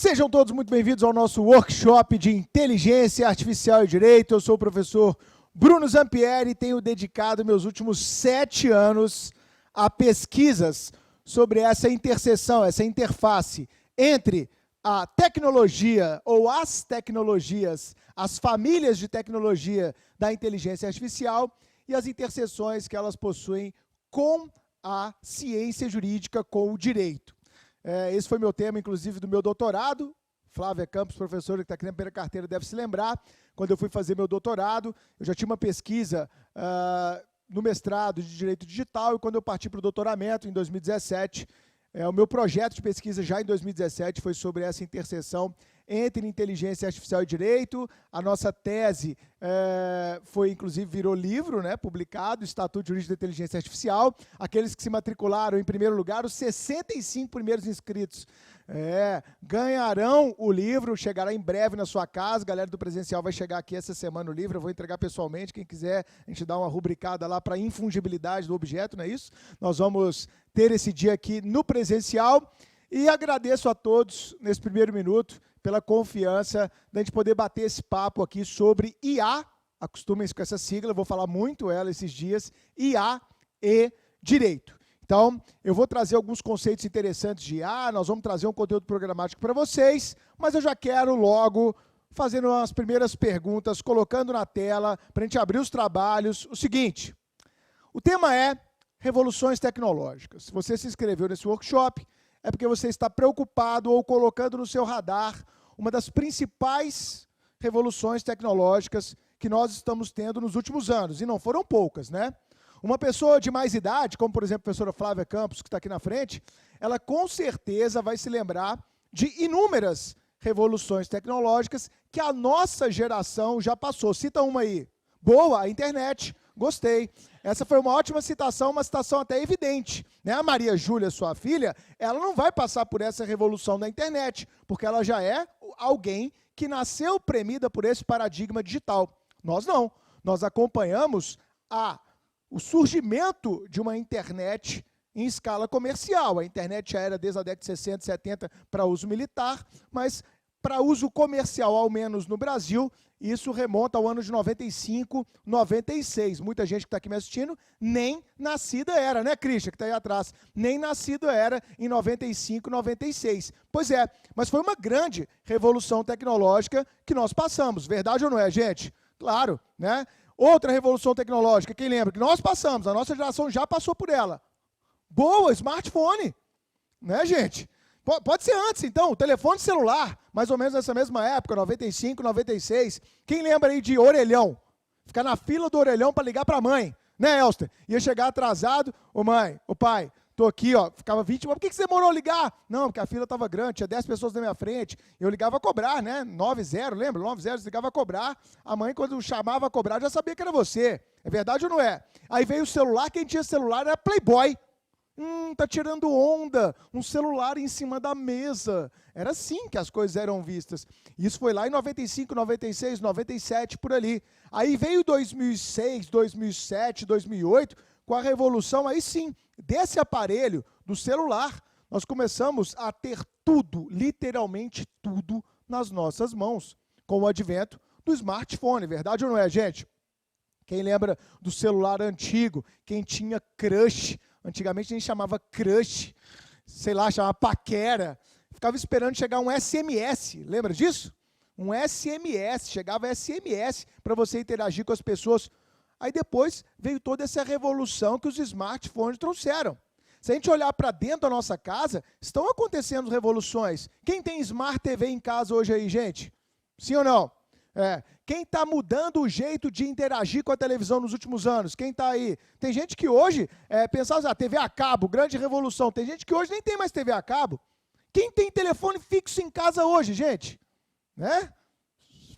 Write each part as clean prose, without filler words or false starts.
Sejam todos muito bem-vindos ao nosso workshop de Inteligência Artificial e Direito. Eu sou o professor Bruno Zampieri e tenho dedicado meus últimos 7 anos a pesquisas sobre essa interseção, essa interface entre a tecnologia ou as tecnologias, as famílias de tecnologia da inteligência artificial e as interseções que elas possuem com a ciência jurídica, com o direito. Esse foi meu tema, inclusive, do meu doutorado. Flávia Campos, professora que está aqui na primeira carteira, deve se lembrar. Quando eu fui fazer meu doutorado, eu já tinha uma pesquisa no mestrado de Direito Digital, e quando eu parti para o doutoramento, em 2017, o meu projeto de pesquisa já em 2017 foi sobre essa interseção entre inteligência artificial e direito. A nossa tese foi, inclusive, virou livro, né, publicado, Estatuto Jurídico da Inteligência Artificial. Aqueles que se matricularam em primeiro lugar, os 65 primeiros inscritos, ganharão o livro, chegará em breve na sua casa. A galera do presencial vai chegar aqui essa semana o livro, eu vou entregar pessoalmente. Quem quiser, a gente dá uma rubricada lá para infungibilidade do objeto, não é isso? Nós vamos ter esse dia aqui no presencial. E agradeço a todos, nesse primeiro minuto, pela confiança da gente poder bater esse papo aqui sobre IA, acostumem-se com essa sigla, vou falar muito ela esses dias, IA e direito. Então, eu vou trazer alguns conceitos interessantes de IA, nós vamos trazer um conteúdo programático para vocês, mas eu já quero logo, fazendo as primeiras perguntas, colocando na tela, para a gente abrir os trabalhos, o seguinte: o tema é revoluções tecnológicas. Se você se inscreveu nesse workshop, é porque você está preocupado ou colocando no seu radar uma das principais revoluções tecnológicas que nós estamos tendo nos últimos anos, e não foram poucas, né? Uma pessoa de mais idade, como por exemplo a professora Flávia Campos, que está aqui na frente, ela com certeza vai se lembrar de inúmeras revoluções tecnológicas que a nossa geração já passou. Cita uma aí. Boa, a internet. Gostei. Essa foi uma ótima citação, uma citação até evidente, né? A Maria Júlia, sua filha, ela não vai passar por essa revolução da internet, porque ela já é alguém que nasceu premida por esse paradigma digital. Nós não. Nós acompanhamos o surgimento de uma internet em escala comercial. A internet já era desde a década de 60, 70 para uso militar, mas para uso comercial, ao menos no Brasil, isso remonta ao ano de 95, 96. Muita gente que está aqui me assistindo nem nascida era, né, Christian, que está aí atrás? Nem nascido era em 95, 96. Pois é, mas foi uma grande revolução tecnológica que nós passamos. Verdade ou não é, gente? Claro, né? Outra revolução tecnológica, quem lembra? Que nós passamos, a nossa geração já passou por ela. Boa, smartphone, né, gente? Pode ser antes, então, o telefone celular, mais ou menos nessa mesma época, 95, 96. Quem lembra aí de orelhão? Ficar na fila do orelhão para ligar para a mãe, né, Elster? Ia chegar atrasado, ô mãe, ô pai, tô aqui, ó, ficava 20, mas por que você demorou a ligar? Não, porque a fila estava grande, tinha 10 pessoas na minha frente, eu ligava a cobrar, né, 90, lembra? 90, você ligava a cobrar, a mãe, quando chamava a cobrar, já sabia que era você. É verdade ou não é? Aí veio o celular, quem tinha celular era Playboy. Tá tirando onda, um celular em cima da mesa. Era assim que as coisas eram vistas. Isso foi lá em 95, 96, 97, por ali. Aí veio 2006, 2007, 2008, com a revolução, aí sim, desse aparelho, do celular, nós começamos a ter tudo, literalmente tudo, nas nossas mãos, com o advento do smartphone. Verdade ou não é, gente? Quem lembra do celular antigo, quem tinha crush? Antigamente a gente chamava crush, sei lá, chamava paquera. Ficava esperando chegar um SMS, lembra disso? Um SMS, chegava SMS para você interagir com as pessoas. Aí depois veio toda essa revolução que os smartphones trouxeram. Se a gente olhar para dentro da nossa casa, estão acontecendo revoluções. Quem tem Smart TV em casa hoje aí, gente? Sim ou não? Quem está mudando o jeito de interagir com a televisão nos últimos anos? Quem está aí? Tem gente que hoje, pensava, TV a cabo, grande revolução. Tem gente que hoje nem tem mais TV a cabo. Quem tem telefone fixo em casa hoje, gente? Né?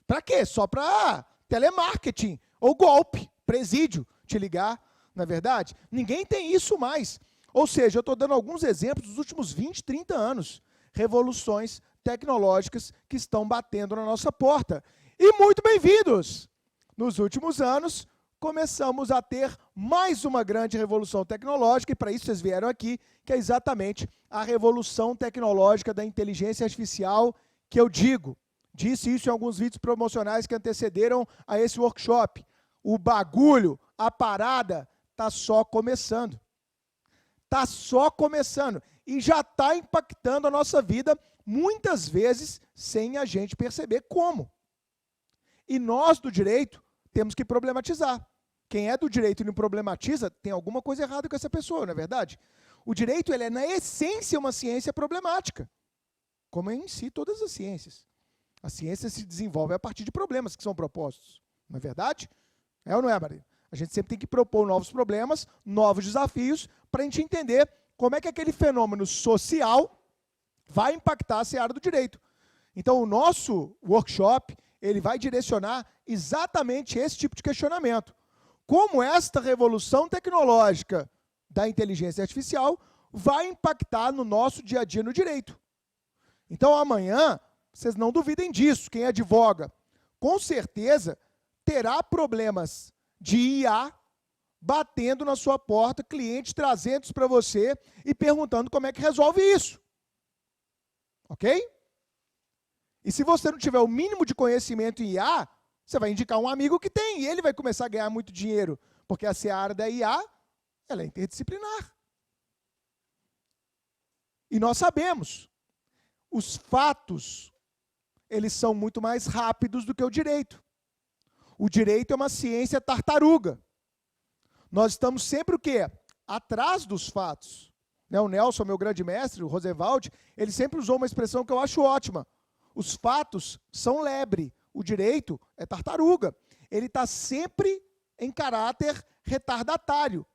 Para quê? Só para telemarketing ou golpe, presídio, te ligar, não é verdade? Ninguém tem isso mais. Ou seja, eu estou dando alguns exemplos dos últimos 20, 30 anos. Revoluções tecnológicas que estão batendo na nossa porta. E muito bem-vindos! Nos últimos anos, começamos a ter mais uma grande revolução tecnológica, e para isso vocês vieram aqui, que é exatamente a revolução tecnológica da inteligência artificial que eu disse isso em alguns vídeos promocionais que antecederam a esse workshop. O bagulho, a parada, está só começando. Está só começando. E já está impactando a nossa vida, muitas vezes, sem a gente perceber como. E nós, do direito, temos que problematizar. Quem é do direito e não problematiza, tem alguma coisa errada com essa pessoa, não é verdade? O direito, ele é, na essência, uma ciência problemática. Como em si todas as ciências. A ciência se desenvolve a partir de problemas que são propostos. Não é verdade? É ou não é, Maria? A gente sempre tem que propor novos problemas, novos desafios, para a gente entender como é que aquele fenômeno social vai impactar a seara do direito. Então, o nosso workshop, ele vai direcionar exatamente esse tipo de questionamento. Como esta revolução tecnológica da inteligência artificial vai impactar no nosso dia a dia no direito. Então, amanhã, vocês não duvidem disso, quem advoga, com certeza terá problemas de IA batendo na sua porta, clientes trazendo isso para você e perguntando como é que resolve isso. Ok? E se você não tiver o mínimo de conhecimento em IA, você vai indicar um amigo que tem, e ele vai começar a ganhar muito dinheiro, porque a seara da IA, ela é interdisciplinar. E nós sabemos, os fatos, eles são muito mais rápidos do que o direito. O direito é uma ciência tartaruga. Nós estamos sempre o quê? Atrás dos fatos. O Nelson, meu grande mestre, o Roosevelt, ele sempre usou uma expressão que eu acho ótima. Os fatos são lebre, o direito é tartaruga. Ele está sempre em caráter retardatário.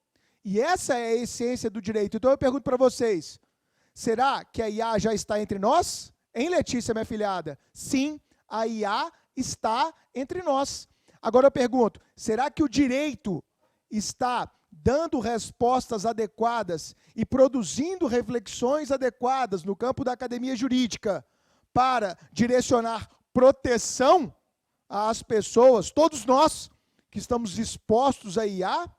E essa é a essência do direito. Então eu pergunto para vocês, será que a IA já está entre nós? Hein, Letícia, minha filhada? Sim, a IA está entre nós. Agora eu pergunto, será que o direito está dando respostas adequadas e produzindo reflexões adequadas no campo da academia jurídica para direcionar proteção às pessoas, todos nós que estamos expostos a IA?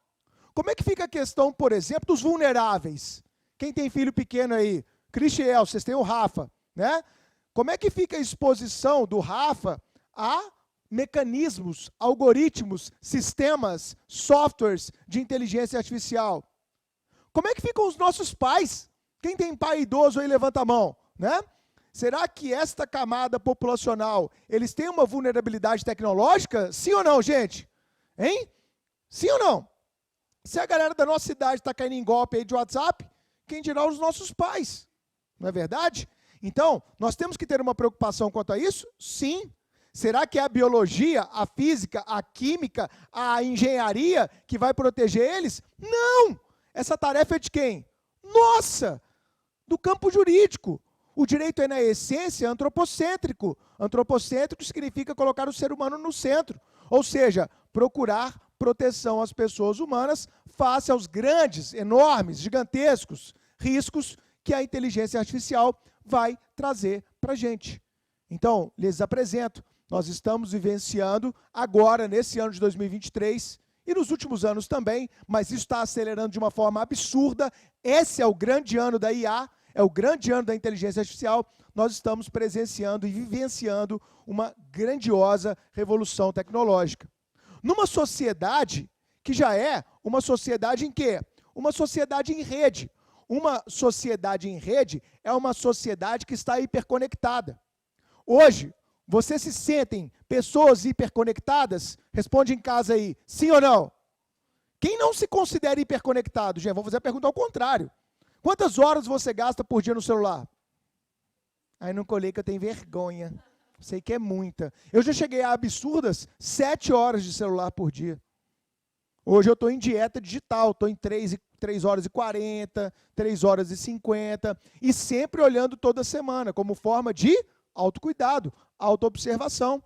Como é que fica a questão, por exemplo, dos vulneráveis? Quem tem filho pequeno aí? Cristiel, vocês têm o Rafa, né? Como é que fica a exposição do Rafa a mecanismos, algoritmos, sistemas, softwares de inteligência artificial? Como é que ficam os nossos pais? Quem tem pai idoso aí, levanta a mão, né? Será que esta camada populacional, eles têm uma vulnerabilidade tecnológica? Sim ou não, gente? Hein? Sim ou não? Se a galera da nossa cidade está caindo em golpe aí de WhatsApp, quem dirá os nossos pais? Não é verdade? Então, nós temos que ter uma preocupação quanto a isso? Sim. Será que é a biologia, a física, a química, a engenharia que vai proteger eles? Não! Essa tarefa é de quem? Nossa! Do campo jurídico. O direito é, na essência, antropocêntrico. Antropocêntrico significa colocar o ser humano no centro. Ou seja, procurar proteção às pessoas humanas face aos grandes, enormes, gigantescos riscos que a inteligência artificial vai trazer para a gente. Então, lhes apresento, nós estamos vivenciando agora, nesse ano de 2023, e nos últimos anos também, mas isso está acelerando de uma forma absurda. Esse é o grande ano da IA, é o grande ano da inteligência artificial. Nós estamos presenciando e vivenciando uma grandiosa revolução tecnológica. Numa sociedade que já é uma sociedade em quê? Uma sociedade em rede. Uma sociedade em rede é uma sociedade que está hiperconectada. Hoje, vocês se sentem pessoas hiperconectadas? Responde em casa aí, sim ou não? Quem não se considera hiperconectado? Gente, vou fazer a pergunta ao contrário. Quantas horas você gasta por dia no celular? Aí não colhei que eu tenho vergonha. Sei que é muita. Eu já cheguei a absurdas 7 horas de celular por dia. Hoje eu estou em dieta digital, estou em 3 horas e 40, 3 horas e 50, e sempre olhando toda semana, como forma de autocuidado, autoobservação.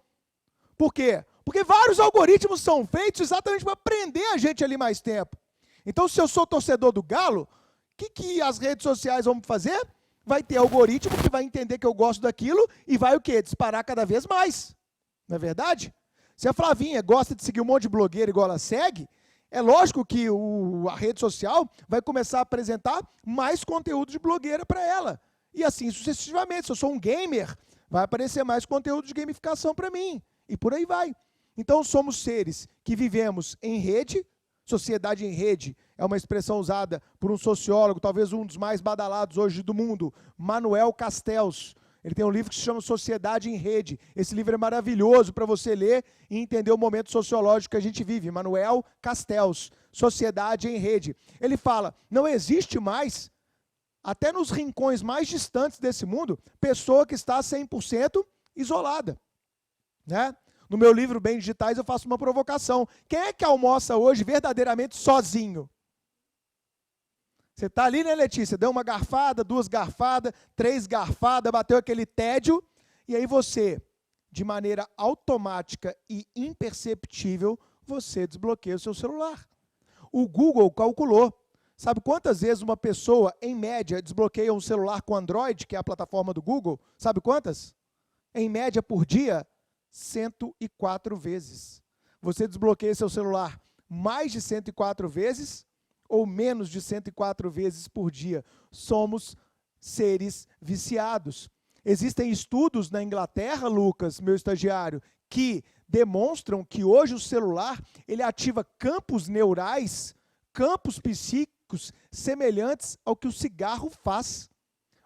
Por quê? Porque vários algoritmos são feitos exatamente para prender a gente ali mais tempo. Então, se eu sou torcedor do Galo, o que as redes sociais vão fazer? Vai ter algoritmo que vai entender que eu gosto daquilo e vai o quê? Disparar cada vez mais. Não é verdade? Se a Flavinha gosta de seguir um monte de blogueira igual ela segue, é lógico que a rede social vai começar a apresentar mais conteúdo de blogueira para ela. E assim sucessivamente. Se eu sou um gamer, vai aparecer mais conteúdo de gamificação para mim. E por aí vai. Então, somos seres que vivemos em rede. Sociedade em rede é uma expressão usada por um sociólogo, talvez um dos mais badalados hoje do mundo, Manuel Castells. Ele tem um livro que se chama Sociedade em Rede. Esse livro é maravilhoso para você ler e entender o momento sociológico que a gente vive. Manuel Castells, Sociedade em Rede. Ele fala, não existe mais, até nos rincões mais distantes desse mundo, pessoa que está 100% isolada, né? No meu livro Bens Digitais eu faço uma provocação. Quem é que almoça hoje verdadeiramente sozinho? Você está ali, né, Letícia? Deu uma garfada, 2 garfadas, 3 garfadas, bateu aquele tédio, e aí você, de maneira automática e imperceptível, você desbloqueia o seu celular. O Google calculou. Sabe quantas vezes uma pessoa, em média, desbloqueia um celular com Android, que é a plataforma do Google? Sabe quantas? Em média, por dia, 104 vezes. Você desbloqueia seu celular mais de 104 vezes ou menos de 104 vezes por dia. Somos seres viciados. Existem estudos na Inglaterra, Lucas, meu estagiário, que demonstram que hoje o celular ele ativa campos neurais, campos psíquicos semelhantes ao que o cigarro faz.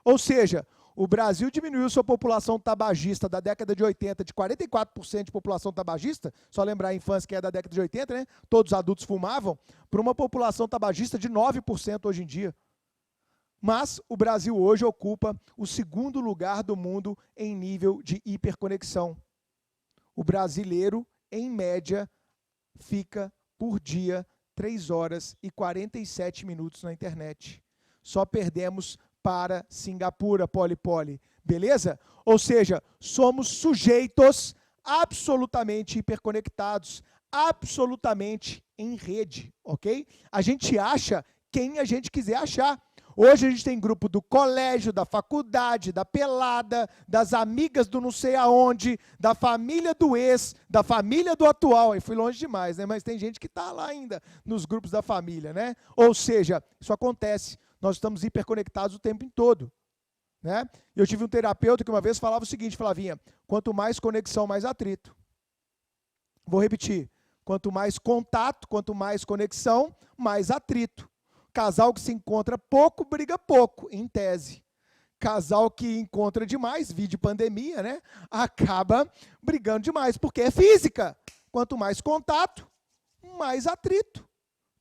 Ou seja, o Brasil diminuiu sua população tabagista da década de 80 de 44% de população tabagista, só lembrar a infância que é da década de 80, né? Todos os adultos fumavam, para uma população tabagista de 9% hoje em dia. Mas o Brasil hoje ocupa o 2º lugar do mundo em nível de hiperconexão. O brasileiro, em média, fica por dia 3 horas e 47 minutos na internet. Só perdemos para Singapura, Poli. Beleza? Ou seja, somos sujeitos absolutamente hiperconectados, absolutamente em rede, ok? A gente acha quem a gente quiser achar. Hoje a gente tem grupo do colégio, da faculdade, da pelada, das amigas do não sei aonde, da família do ex, da família do atual. Aí fui longe demais, né? Mas tem gente que está lá ainda nos grupos da família, né? Ou seja, isso acontece. Nós estamos hiperconectados o tempo todo, né? Eu tive um terapeuta que uma vez falava o seguinte, Flavinha, quanto mais conexão, mais atrito. Vou repetir, quanto mais contato, quanto mais conexão, mais atrito. Casal que se encontra pouco, briga pouco, em tese. Casal que encontra demais, vídeo pandemia, né? Acaba brigando demais, porque é física. Quanto mais contato, mais atrito.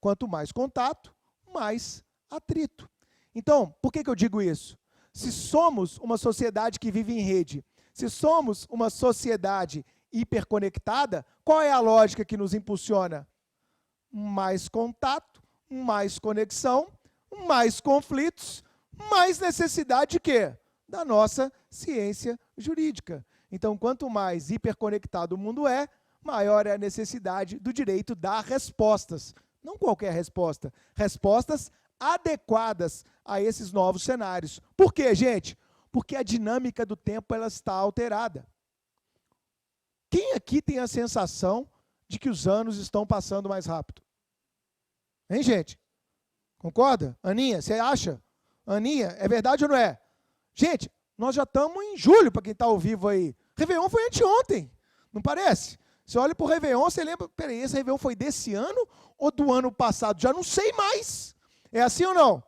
Quanto mais contato, mais atrito. Então, por que eu digo isso? Se somos uma sociedade que vive em rede, se somos uma sociedade hiperconectada, qual é a lógica que nos impulsiona? Mais contato, mais conexão, mais conflitos, mais necessidade de quê? Da nossa ciência jurídica. Então, quanto mais hiperconectado o mundo é, maior é a necessidade do direito dar respostas. Não qualquer resposta. Respostas adequadas a esses novos cenários. Por quê, gente? Porque a dinâmica do tempo ela está alterada. Quem aqui tem a sensação de que os anos estão passando mais rápido? Hein, gente? Concorda? Aninha, você acha? Aninha, é verdade ou não é? Gente, nós já estamos em julho, para quem está ao vivo aí. Réveillon foi anteontem, não parece? Você olha para o Réveillon, você lembra, peraí, esse Réveillon foi desse ano ou do ano passado? Já não sei mais. É assim ou não?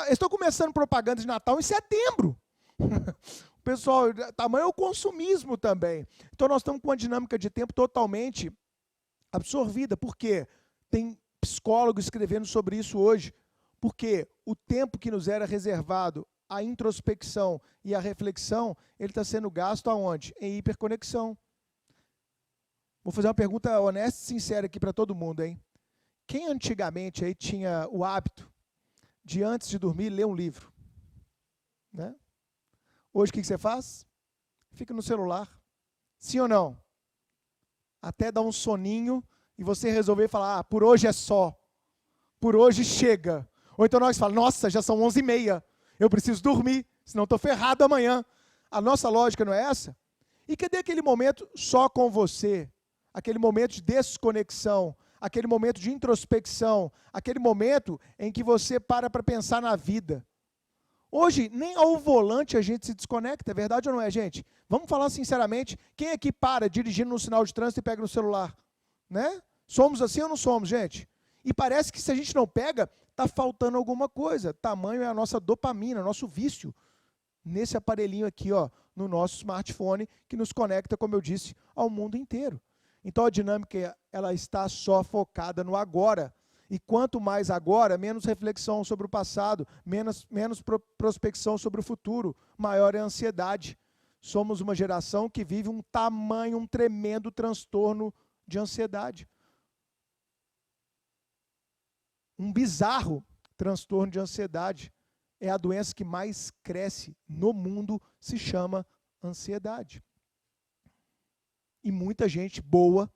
Eu estou começando propaganda de Natal em setembro. O pessoal, tamanho é o consumismo também. Então nós estamos com uma dinâmica de tempo totalmente absorvida. Por quê? Tem psicólogos escrevendo sobre isso hoje. Porque o tempo que nos era reservado à introspecção e à reflexão, ele está sendo gasto aonde? Em hiperconexão. Vou fazer uma pergunta honesta e sincera aqui para todo mundo, hein? Quem antigamente aí tinha o hábito de, antes de dormir, ler um livro? Né? Hoje, o que você faz? Fica no celular. Sim ou não? Até dá um soninho e você resolver falar, por hoje é só. Por hoje chega. Ou então nós falamos, nossa, já são 11h30. Eu preciso dormir, senão estou ferrado amanhã. A nossa lógica não é essa? E cadê aquele momento só com você? Aquele momento de desconexão, aquele momento de introspecção, aquele momento em que você para pensar na vida. Hoje, nem ao volante a gente se desconecta, é verdade ou não é, gente? Vamos falar sinceramente, quem aqui para dirigindo no sinal de trânsito e pega no celular? Né? Somos assim ou não somos, gente? E parece que se a gente não pega, está faltando alguma coisa. Tamanho é a nossa dopamina, nosso vício. Nesse aparelhinho aqui, ó, no nosso smartphone, que nos conecta, como eu disse, ao mundo inteiro. Então a dinâmica, ela está só focada no agora. E quanto mais agora, menos reflexão sobre o passado, menos prospecção sobre o futuro, maior é a ansiedade. Somos uma geração que vive um tremendo transtorno de ansiedade. Um bizarro transtorno de ansiedade. É a doença que mais cresce no mundo, se chama ansiedade. E muita gente boa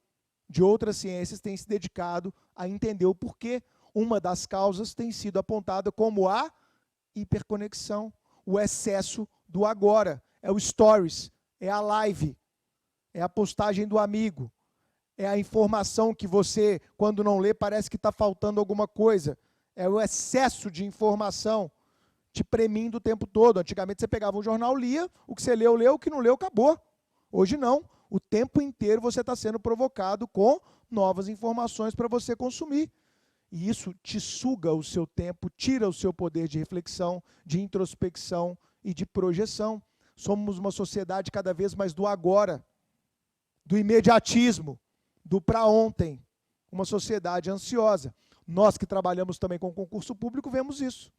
de outras ciências tem se dedicado a entender o porquê. Uma das causas tem sido apontada como a hiperconexão, o excesso do agora. É o stories, é a live, é a postagem do amigo, é a informação que você, quando não lê, parece que está faltando alguma coisa. É o excesso de informação te premindo o tempo todo. Antigamente você pegava um jornal, lia, o que você leu, leu, o que não leu, acabou. Hoje não. O tempo inteiro você está sendo provocado com novas informações para você consumir. E isso te suga o seu tempo, tira o seu poder de reflexão, de introspecção e de projeção. Somos uma sociedade cada vez mais do agora, do imediatismo, do para ontem. Uma sociedade ansiosa. Nós que trabalhamos também com concurso público vemos isso.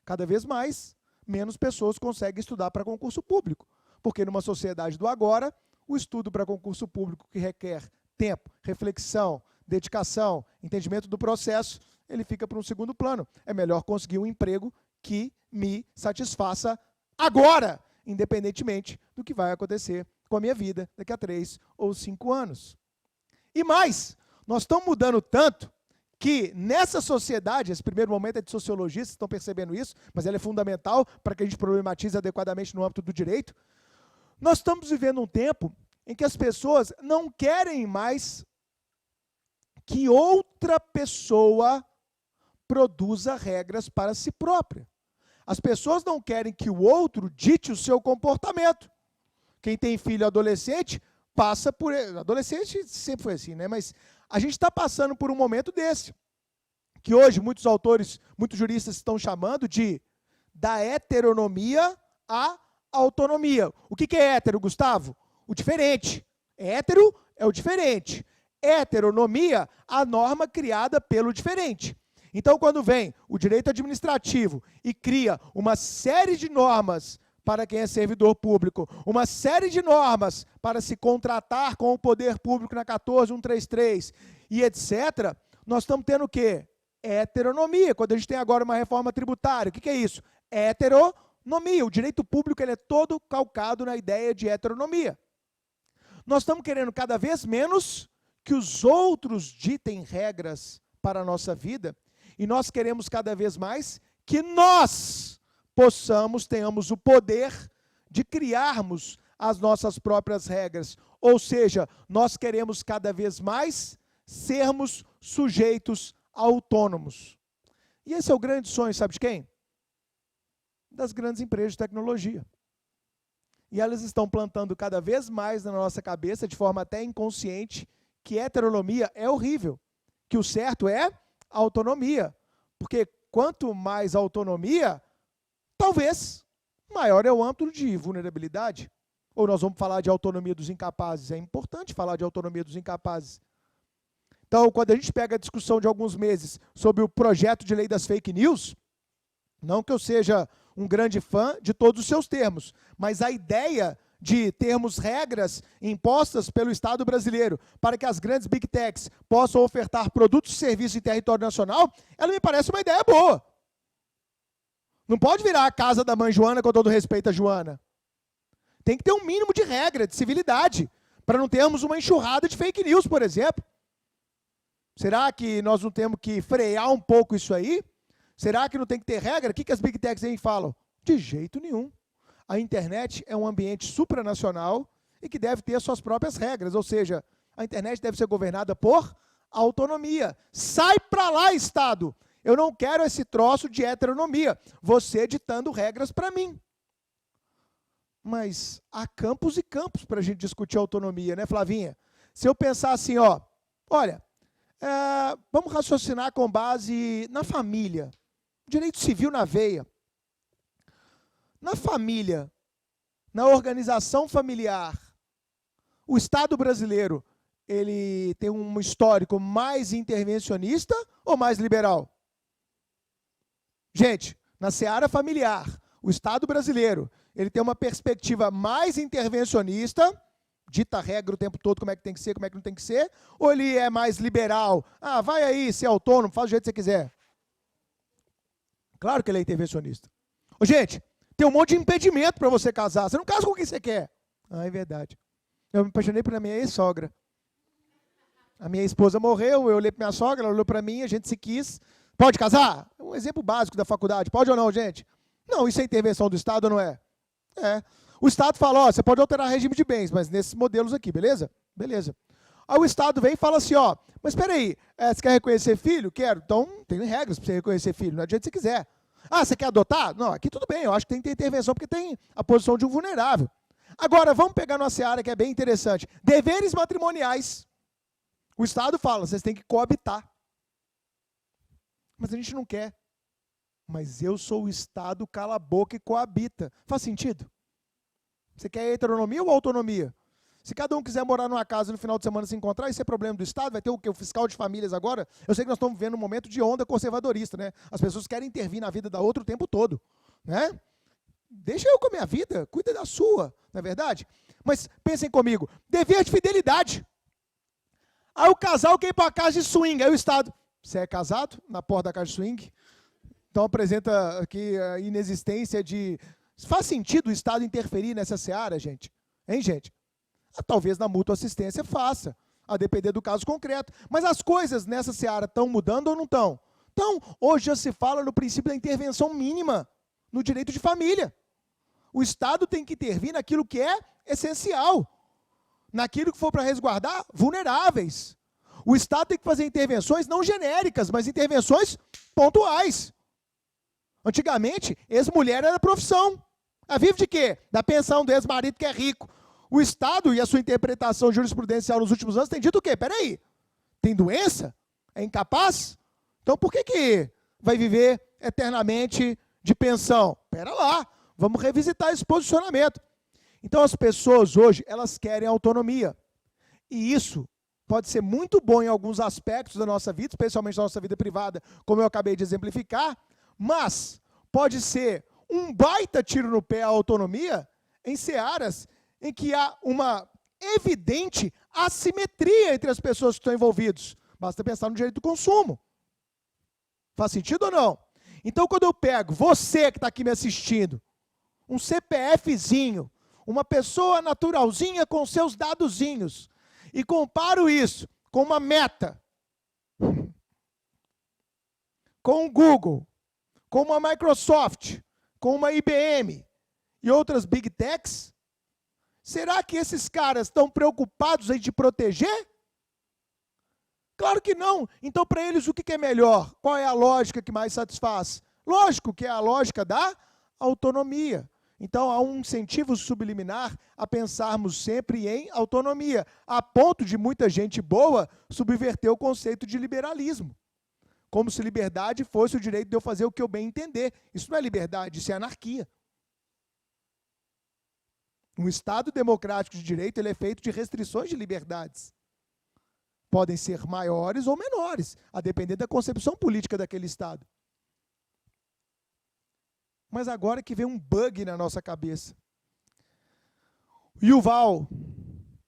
Cada vez mais, menos pessoas conseguem estudar para concurso público. Porque numa sociedade do agora, o estudo para concurso público que requer tempo, reflexão, dedicação, entendimento do processo, ele fica para um segundo plano. É melhor conseguir um emprego que me satisfaça agora, independentemente do que vai acontecer com a minha vida daqui a 3 ou 5 anos. E mais, nós estamos mudando tanto que nessa sociedade, esse primeiro momento é de sociologia, vocês estão percebendo isso, mas ela é fundamental para que a gente problematize adequadamente no âmbito do direito. Nós estamos vivendo um tempo em que as pessoas não querem mais que outra pessoa produza regras para si própria. As pessoas não querem que o outro dite o seu comportamento. Quem tem filho adolescente passa por... Adolescente sempre foi assim, né? Mas a gente está passando por um momento desse, que hoje muitos autores, muitos juristas estão chamando de da heteronomia à autonomia. O que é hétero, Gustavo? O diferente. Hétero é o diferente. Heteronomia, a norma criada pelo diferente. Então, quando vem o direito administrativo e cria uma série de normas para quem é servidor público, uma série de normas para se contratar com o poder público na 14133 e etc., nós estamos tendo o quê? Heteronomia. Quando a gente tem agora uma reforma tributária, o que é isso? Heteronomia. O direito público ele é todo calcado na ideia de heteronomia. Nós estamos querendo cada vez menos que os outros ditem regras para a nossa vida e nós queremos cada vez mais que nós tenhamos o poder de criarmos as nossas próprias regras. Ou seja, nós queremos cada vez mais sermos sujeitos autônomos. E esse é o grande sonho, sabe de quem? Das grandes empresas de tecnologia. E elas estão plantando cada vez mais na nossa cabeça, de forma até inconsciente, que heteronomia é horrível, que o certo é autonomia. Porque quanto mais autonomia, talvez maior é o âmbito de vulnerabilidade. Ou nós vamos falar de autonomia dos incapazes. É importante falar de autonomia dos incapazes. Então, quando a gente pega a discussão de alguns meses sobre o projeto de lei das fake news, não que eu seja um grande fã de todos os seus termos, mas a ideia de termos regras impostas pelo Estado brasileiro para que as grandes big techs possam ofertar produtos e serviços em território nacional, ela me parece uma ideia boa. Não pode virar a casa da mãe Joana, com todo respeito a Joana. Tem que ter um mínimo de regra, de civilidade, para não termos uma enxurrada de fake news, por exemplo. Será que nós não temos que frear um pouco isso aí? Será que não tem que ter regra? O que as big techs aí falam? De jeito nenhum. A internet é um ambiente supranacional e que deve ter suas próprias regras, ou seja, a internet deve ser governada por autonomia. Sai para lá, Estado! Eu não quero esse troço de heteronomia, você ditando regras para mim. Mas há campos e campos para a gente discutir autonomia, né, Flavinha? Se eu pensar assim, ó, olha, vamos raciocinar com base na família, direito civil na veia. Na família, na organização familiar, o Estado brasileiro, ele tem um histórico mais intervencionista ou mais liberal? Gente, na seara familiar, o Estado brasileiro, ele tem uma perspectiva mais intervencionista, dita a regra o tempo todo como é que tem que ser, como é que não tem que ser, ou ele é mais liberal? Ah, vai aí, ser autônomo, faz do jeito que você quiser. Claro que ele é intervencionista. Ô, gente, tem um monte de impedimento para você casar. Você não casa com quem você quer. Ah, é verdade. Eu me apaixonei pela minha ex-sogra. A minha esposa morreu, eu olhei para minha sogra, ela olhou para mim, a gente se quis. Pode casar? É um exemplo básico da faculdade. Pode ou não, gente? Não, isso é intervenção do Estado ou não é? É. O Estado fala, ó, você pode alterar regime de bens, mas nesses modelos aqui, beleza? Beleza. Aí o Estado vem e fala assim, ó, mas espera aí, você quer reconhecer filho? Quero. Então, tem regras para você reconhecer filho, não adianta se você quiser. Ah, você quer adotar? Não, aqui tudo bem, eu acho que tem que ter intervenção porque tem a posição de um vulnerável. Agora, vamos pegar numa seara que é bem interessante. Deveres matrimoniais. O Estado fala, vocês têm que coabitar. Mas a gente não quer. Mas eu sou o Estado, cala a boca e coabita. Faz sentido? Você quer heteronomia ou autonomia? Se cada um quiser morar numa casa no final de semana se encontrar, isso é problema do Estado, vai ter o quê? O fiscal de famílias agora? Eu sei que nós estamos vivendo um momento de onda conservadorista, né? As pessoas querem intervir na vida da outra o tempo todo, né? Deixa eu com a minha vida, cuida da sua, não é verdade? Mas pensem comigo, dever de fidelidade. Aí o casal quer ir para a casa de swing, aí o Estado, você é casado na porta da casa de swing? Então apresenta aqui a inexistência de... Faz sentido o Estado interferir nessa seara, gente? Hein, gente? Talvez na mútua assistência faça, a depender do caso concreto. Mas as coisas nessa seara estão mudando ou não estão? Então, hoje já se fala no princípio da intervenção mínima no direito de família. O Estado tem que intervir naquilo que é essencial, naquilo que for para resguardar vulneráveis. O Estado tem que fazer intervenções não genéricas, mas intervenções pontuais. Antigamente, ex-mulher era profissão. Ela vive de quê? Da pensão do ex-marido que é rico. O Estado e a sua interpretação jurisprudencial nos últimos anos tem dito o quê? Peraí, tem doença? É incapaz? Então por que vai viver eternamente de pensão? Pera lá, vamos revisitar esse posicionamento. Então as pessoas hoje, elas querem autonomia. E isso pode ser muito bom em alguns aspectos da nossa vida, especialmente da nossa vida privada, como eu acabei de exemplificar, mas pode ser um baita tiro no pé à autonomia em searas em que há uma evidente assimetria entre as pessoas que estão envolvidas. Basta pensar no direito do consumo. Faz sentido ou não? Então, quando eu pego você que está aqui me assistindo, um CPFzinho, uma pessoa naturalzinha com seus dadozinhos, e comparo isso com uma Meta, com o Google, com uma Microsoft, com uma IBM e outras Big Techs, será que esses caras estão preocupados em te proteger? Claro que não. Então, para eles, o que é melhor? Qual é a lógica que mais satisfaz? Lógico que é a lógica da autonomia. Então, há um incentivo subliminar a pensarmos sempre em autonomia, a ponto de muita gente boa subverter o conceito de liberalismo. Como se liberdade fosse o direito de eu fazer o que eu bem entender. Isso não é liberdade, isso é anarquia. Um Estado democrático de direito ele é feito de restrições de liberdades. Podem ser maiores ou menores, a depender da concepção política daquele Estado. Mas agora que vem um bug na nossa cabeça. Yuval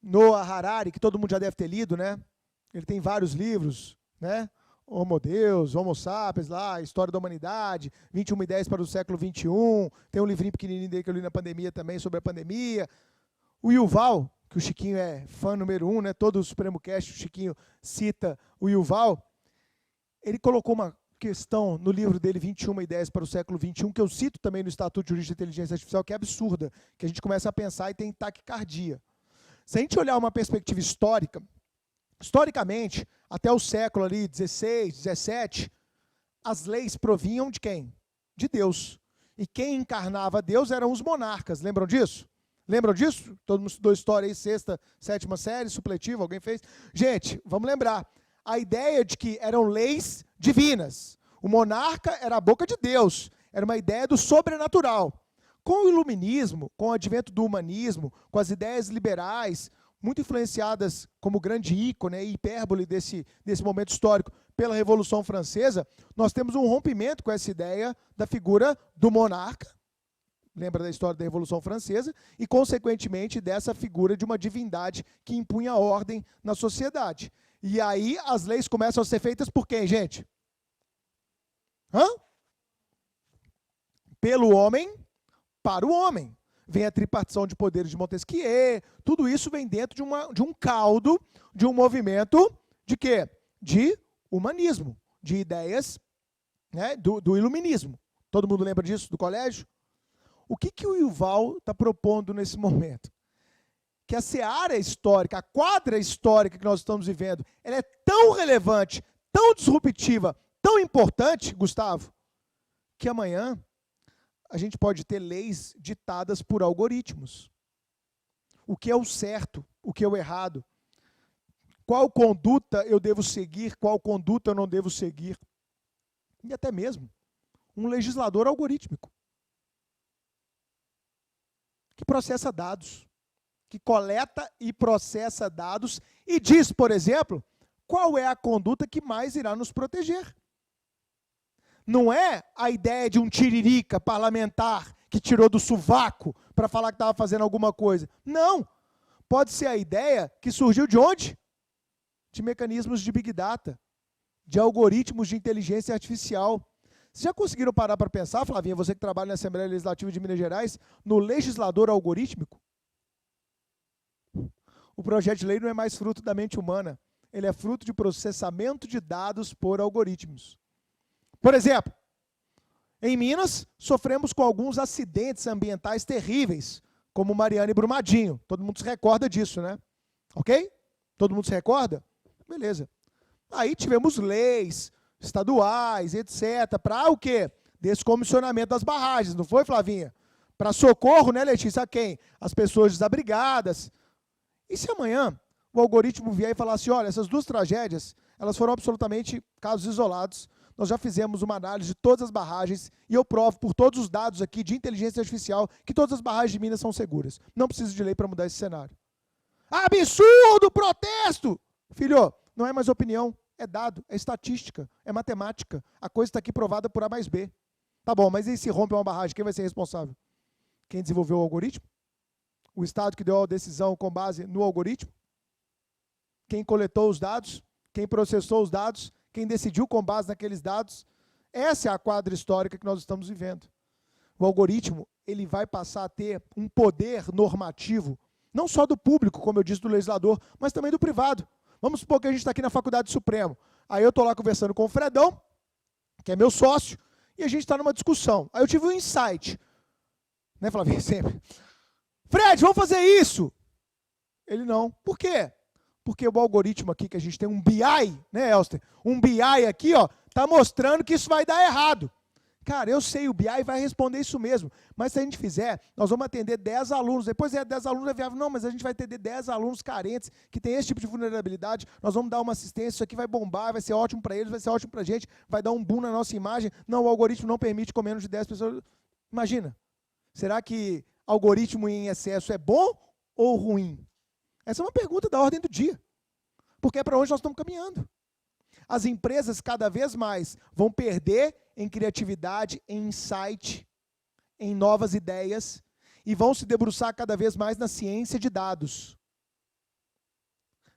Noah Harari, que todo mundo já deve ter lido, né? Ele tem vários livros, né? Homo Deus, Homo Sapiens, lá, História da Humanidade, 21 ideias para o século XXI, tem um livrinho pequenininho dele que eu li na pandemia também, sobre a pandemia. O Yuval, que o Chiquinho é fã número 1, né? Todo o Supremo Cast, o Chiquinho cita o Yuval, ele colocou uma questão no livro dele, 21 ideias para o século XXI, que eu cito também no Estatuto de Jurídico de Inteligência Artificial, que é absurda, que a gente começa a pensar e tem taquicardia. Se a gente olhar uma perspectiva histórica, historicamente, até o século ali 16, 17, as leis provinham de quem? De Deus. E quem encarnava Deus eram os monarcas. Lembram disso? Lembram disso? Todo mundo estudou história aí, sexta, sétima série, supletivo, alguém fez? Gente, vamos lembrar. A ideia de que eram leis divinas. O monarca era a boca de Deus. Era uma ideia do sobrenatural. Com o iluminismo, com o advento do humanismo, com as ideias liberais, muito influenciadas como grande ícone e hipérbole desse momento histórico pela Revolução Francesa, nós temos um rompimento com essa ideia da figura do monarca, lembra da história da Revolução Francesa, e, consequentemente, dessa figura de uma divindade que impunha ordem na sociedade. E aí as leis começam a ser feitas por quem, gente? Pelo homem, para o homem. Vem a tripartição de poderes de Montesquieu, tudo isso vem dentro de um caldo, de um movimento de quê? De humanismo, de ideias, né, do iluminismo. Todo mundo lembra disso do colégio? O que o Yuval está propondo nesse momento? Que a seara histórica, a quadra histórica que nós estamos vivendo, ela é tão relevante, tão disruptiva, tão importante, Gustavo, que amanhã a gente pode ter leis ditadas por algoritmos. O que é o certo, o que é o errado. Qual conduta eu devo seguir, qual conduta eu não devo seguir. E até mesmo um legislador algorítmico. Que processa dados. Que coleta e processa dados e diz, por exemplo, qual é a conduta que mais irá nos proteger. Não é a ideia de um tiririca parlamentar que tirou do sovaco para falar que estava fazendo alguma coisa. Não. Pode ser a ideia que surgiu de onde? De mecanismos de Big Data, de algoritmos de inteligência artificial. Vocês já conseguiram parar para pensar, Flavinha, você que trabalha na Assembleia Legislativa de Minas Gerais, no legislador algorítmico? O projeto de lei não é mais fruto da mente humana, ele é fruto de processamento de dados por algoritmos. Por exemplo, em Minas, sofremos com alguns acidentes ambientais terríveis, como Mariana e Brumadinho. Todo mundo se recorda disso, né? Ok? Todo mundo se recorda? Beleza. Aí tivemos leis estaduais, etc., para o quê? Descomissionamento das barragens, não foi, Flavinha? Para socorro, né, Letícia, a quem? As pessoas desabrigadas. E se amanhã o algoritmo vier e falar assim, olha, essas duas tragédias, elas foram absolutamente casos isolados, nós já fizemos uma análise de todas as barragens e eu provo por todos os dados aqui de inteligência artificial que todas as barragens de Minas são seguras. Não preciso de lei para mudar esse cenário. Absurdo! Protesto! Filho, não é mais opinião, é dado, é estatística, é matemática. A coisa está aqui provada por A mais B. Tá bom, mas e se rompe uma barragem, quem vai ser responsável? Quem desenvolveu o algoritmo? O Estado que deu a decisão com base no algoritmo? Quem coletou os dados? Quem processou os dados? Quem decidiu com base naqueles dados? Essa é a quadra histórica que nós estamos vivendo. O algoritmo, ele vai passar a ter um poder normativo, não só do público, como eu disse, do legislador, mas também do privado. Vamos supor que a gente está aqui na Faculdade Supremo. Aí eu estou lá conversando com o Fredão, que é meu sócio, e a gente está numa discussão. Aí eu tive um insight. Né, Flavinha? Sempre. Fred, vamos fazer isso! Ele não. Por quê? Porque o algoritmo aqui, que a gente tem um BI, né, Elster? Um BI aqui, ó, tá mostrando que isso vai dar errado. Cara, eu sei, o BI vai responder isso mesmo. Mas se a gente fizer, nós vamos atender 10 alunos. Depois 10 alunos é viável. Não, mas a gente vai atender 10 alunos carentes que têm esse tipo de vulnerabilidade. Nós vamos dar uma assistência, isso aqui vai bombar, vai ser ótimo para eles, vai ser ótimo para a gente, vai dar um boom na nossa imagem. Não, o algoritmo não permite com menos de 10 pessoas. Imagina, será que algoritmo em excesso é bom ou ruim? Essa é uma pergunta da ordem do dia, porque é para onde nós estamos caminhando. As empresas cada vez mais vão perder em criatividade, em insight, em novas ideias, e vão se debruçar cada vez mais na ciência de dados.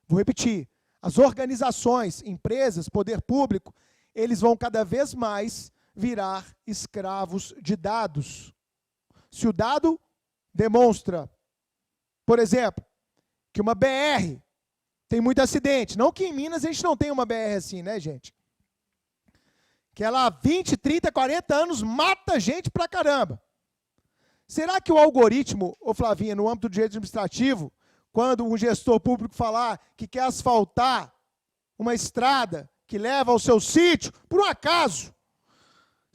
Vou repetir, as organizações, empresas, poder público, eles vão cada vez mais virar escravos de dados. Se o dado demonstra, por exemplo, que uma BR tem muito acidente. Não que em Minas a gente não tenha uma BR assim, né, gente? Que ela há 20, 30, 40 anos mata gente pra caramba. Será que o algoritmo, ô Flavinha, no âmbito do direito administrativo, quando um gestor público falar que quer asfaltar uma estrada que leva ao seu sítio, por um acaso,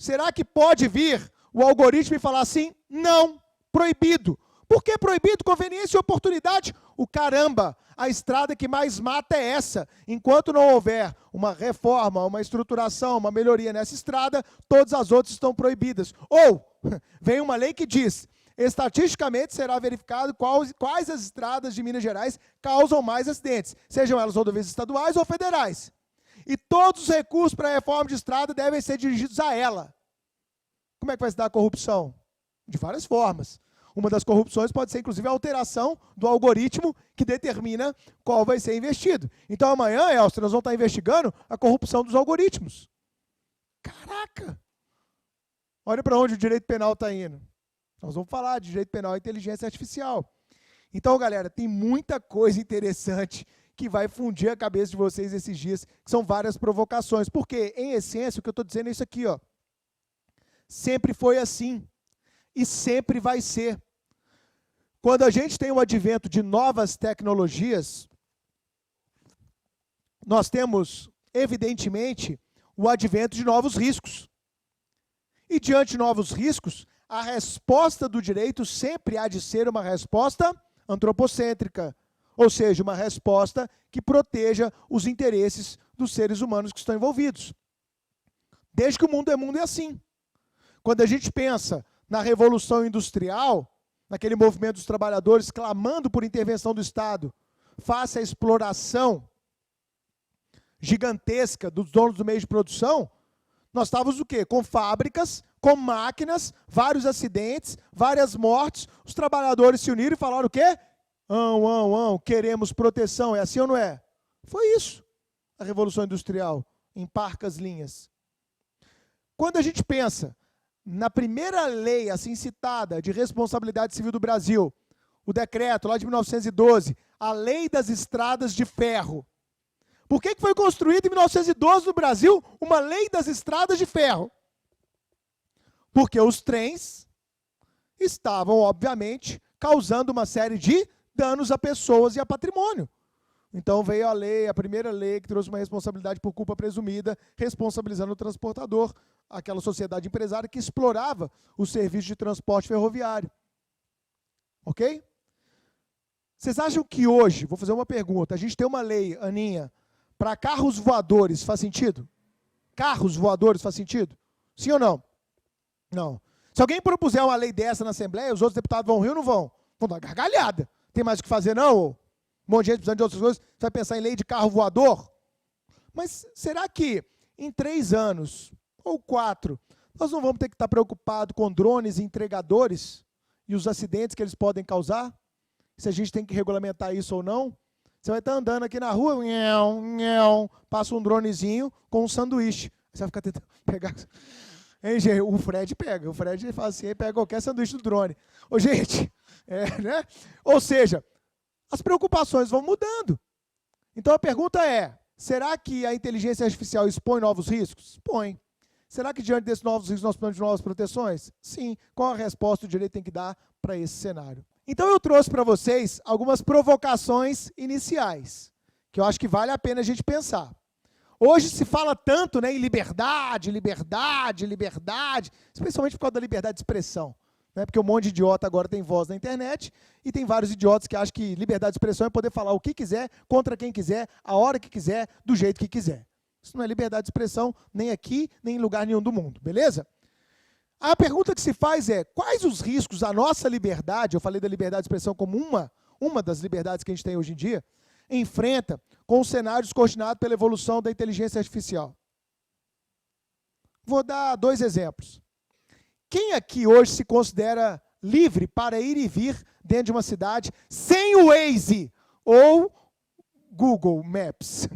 será que pode vir o algoritmo e falar assim, não, proibido. Por que proibido? Conveniência e oportunidade. O caramba, a estrada que mais mata é essa. Enquanto não houver uma reforma, uma estruturação, uma melhoria nessa estrada, todas as outras estão proibidas. Ou, vem uma lei que diz, estatisticamente será verificado quais as estradas de Minas Gerais causam mais acidentes, sejam elas rodovias estaduais ou federais. E todos os recursos para a reforma de estrada devem ser dirigidos a ela. Como é que vai se dar a corrupção? De várias formas. Uma das corrupções pode ser, inclusive, a alteração do algoritmo que determina qual vai ser investido. Então, amanhã, Elcio, nós vamos estar investigando a corrupção dos algoritmos. Caraca! Olha para onde o direito penal está indo. Nós vamos falar de direito penal e inteligência artificial. Então, galera, tem muita coisa interessante que vai fundir a cabeça de vocês esses dias, que são várias provocações. Porque, em essência, o que eu estou dizendo é isso aqui, ó. Sempre foi assim. E sempre vai ser. Quando a gente tem o advento de novas tecnologias, nós temos, evidentemente, o advento de novos riscos. E diante de novos riscos, a resposta do direito sempre há de ser uma resposta antropocêntrica, ou seja, uma resposta que proteja os interesses dos seres humanos que estão envolvidos. Desde que o mundo é assim. Quando a gente pensa na Revolução Industrial, naquele movimento dos trabalhadores clamando por intervenção do Estado, face à exploração gigantesca dos donos do meio de produção, nós estávamos o quê? Com fábricas, com máquinas, vários acidentes, várias mortes, os trabalhadores se uniram e falaram o quê? Queremos proteção, é assim ou não é? Foi isso, a Revolução Industrial, em parcas linhas. Quando a gente pensa na primeira lei, assim citada, de responsabilidade civil do Brasil, o decreto lá de 1912, a Lei das Estradas de Ferro. Por que foi construída em 1912 no Brasil uma Lei das Estradas de Ferro? Porque os trens estavam, obviamente, causando uma série de danos a pessoas e a patrimônio. Então veio a lei, a primeira lei que trouxe uma responsabilidade por culpa presumida, responsabilizando o transportador, aquela sociedade empresária que explorava o serviço de transporte ferroviário. Ok? Vocês acham que hoje, vou fazer uma pergunta, a gente tem uma lei, Aninha, para carros voadores, faz sentido? Carros voadores faz sentido? Sim ou não? Não. Se alguém propuser uma lei dessa na Assembleia, os outros deputados vão rir ou não vão? Vão dar gargalhada. Tem mais o que fazer não? Um monte de gente precisando de outras coisas, você vai pensar em lei de carro voador? Mas será que em 3 anos, ou 4, nós não vamos ter que estar preocupados com drones e entregadores e os acidentes que eles podem causar? Se a gente tem que regulamentar isso ou não? Você vai estar andando aqui na rua, passa um dronezinho com um sanduíche. Você vai ficar tentando pegar... Hein, gente? O Fred pega. O Fred faz assim, pega qualquer sanduíche do drone. Ô, gente, né? Ou seja, as preocupações vão mudando. Então a pergunta é, será que a inteligência artificial expõe novos riscos? Expõe. Será que diante desses novos riscos nós precisamos de novas proteções? Sim. Qual a resposta o direito tem que dar para esse cenário? Então eu trouxe para vocês algumas provocações iniciais, que eu acho que vale a pena a gente pensar. Hoje se fala tanto, né, em liberdade, liberdade, liberdade, especialmente por causa da liberdade de expressão. Né, porque um monte de idiota agora tem voz na internet e tem vários idiotas que acham que liberdade de expressão é poder falar o que quiser, contra quem quiser, a hora que quiser, do jeito que quiser. Isso não é liberdade de expressão nem aqui, nem em lugar nenhum do mundo, beleza? A pergunta que se faz é, quais os riscos à nossa liberdade, eu falei da liberdade de expressão como uma das liberdades que a gente tem hoje em dia, enfrenta com o cenário descortinado pela evolução da inteligência artificial? Vou dar 2 exemplos. Quem aqui hoje se considera livre para ir e vir dentro de uma cidade sem o Waze ou Google Maps?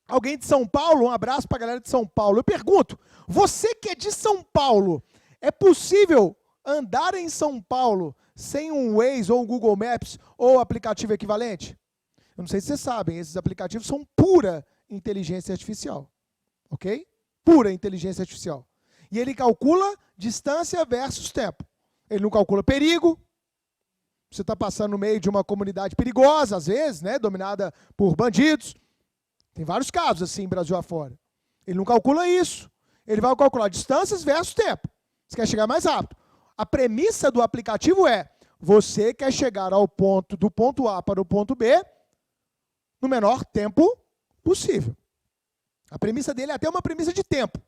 Alguém de São Paulo? Um abraço para a galera de São Paulo. Eu pergunto, você que é de São Paulo, é possível andar em São Paulo sem um Waze ou um Google Maps ou aplicativo equivalente? Eu não sei se vocês sabem, esses aplicativos são pura inteligência artificial. Ok? Pura inteligência artificial. E ele calcula distância versus tempo. Ele não calcula perigo. Você está passando no meio de uma comunidade perigosa, às vezes, né, dominada por bandidos. Tem vários casos assim, Brasil afora. Ele não calcula isso. Ele vai calcular distâncias versus tempo. Você quer chegar mais rápido. A premissa do aplicativo é, você quer chegar do ponto A para o ponto B no menor tempo possível. A premissa dele é até uma premissa de tempo.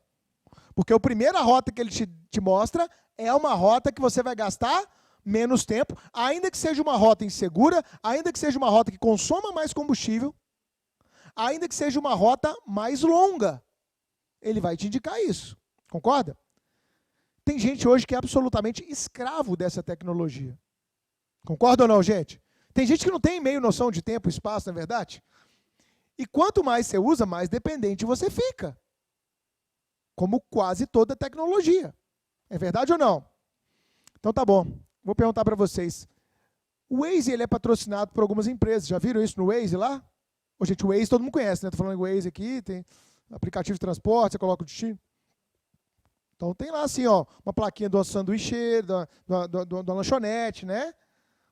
Porque a primeira rota que ele te mostra é uma rota que você vai gastar menos tempo, ainda que seja uma rota insegura, ainda que seja uma rota que consoma mais combustível, ainda que seja uma rota mais longa. Ele vai te indicar isso. Concorda? Tem gente hoje que é absolutamente escravo dessa tecnologia. Concorda ou não, gente? Tem gente que não tem meio noção de tempo e espaço, não é verdade? E quanto mais você usa, mais dependente você fica. Como quase toda tecnologia. É verdade ou não? Então tá bom. Vou perguntar para vocês. O Waze ele é patrocinado por algumas empresas. Já viram isso no Waze lá? Ô, gente, o Waze todo mundo conhece, né? Estou falando do Waze aqui, tem aplicativo de transporte, você coloca o destino. Então tem lá assim, ó, uma plaquinha do sanduícheiro, da lanchonete, né?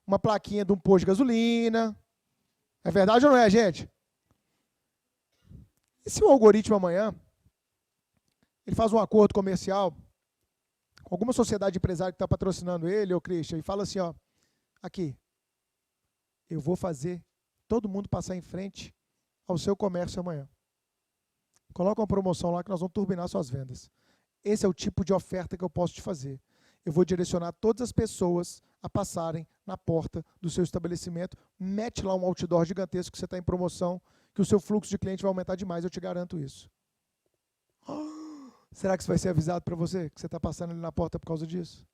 Uma plaquinha de um posto de gasolina. É verdade ou não é, gente? E se o algoritmo amanhã ele faz um acordo comercial com alguma sociedade empresária que está patrocinando ele, ou Christian, e fala assim, ó, aqui, eu vou fazer todo mundo passar em frente ao seu comércio amanhã. Coloca uma promoção lá que nós vamos turbinar suas vendas. Esse é o tipo de oferta que eu posso te fazer. Eu vou direcionar todas as pessoas a passarem na porta do seu estabelecimento. Mete lá um outdoor gigantesco que você está em promoção, que o seu fluxo de cliente vai aumentar demais, eu te garanto isso. Será que isso vai ser avisado para você, que você está passando ali na porta por causa disso?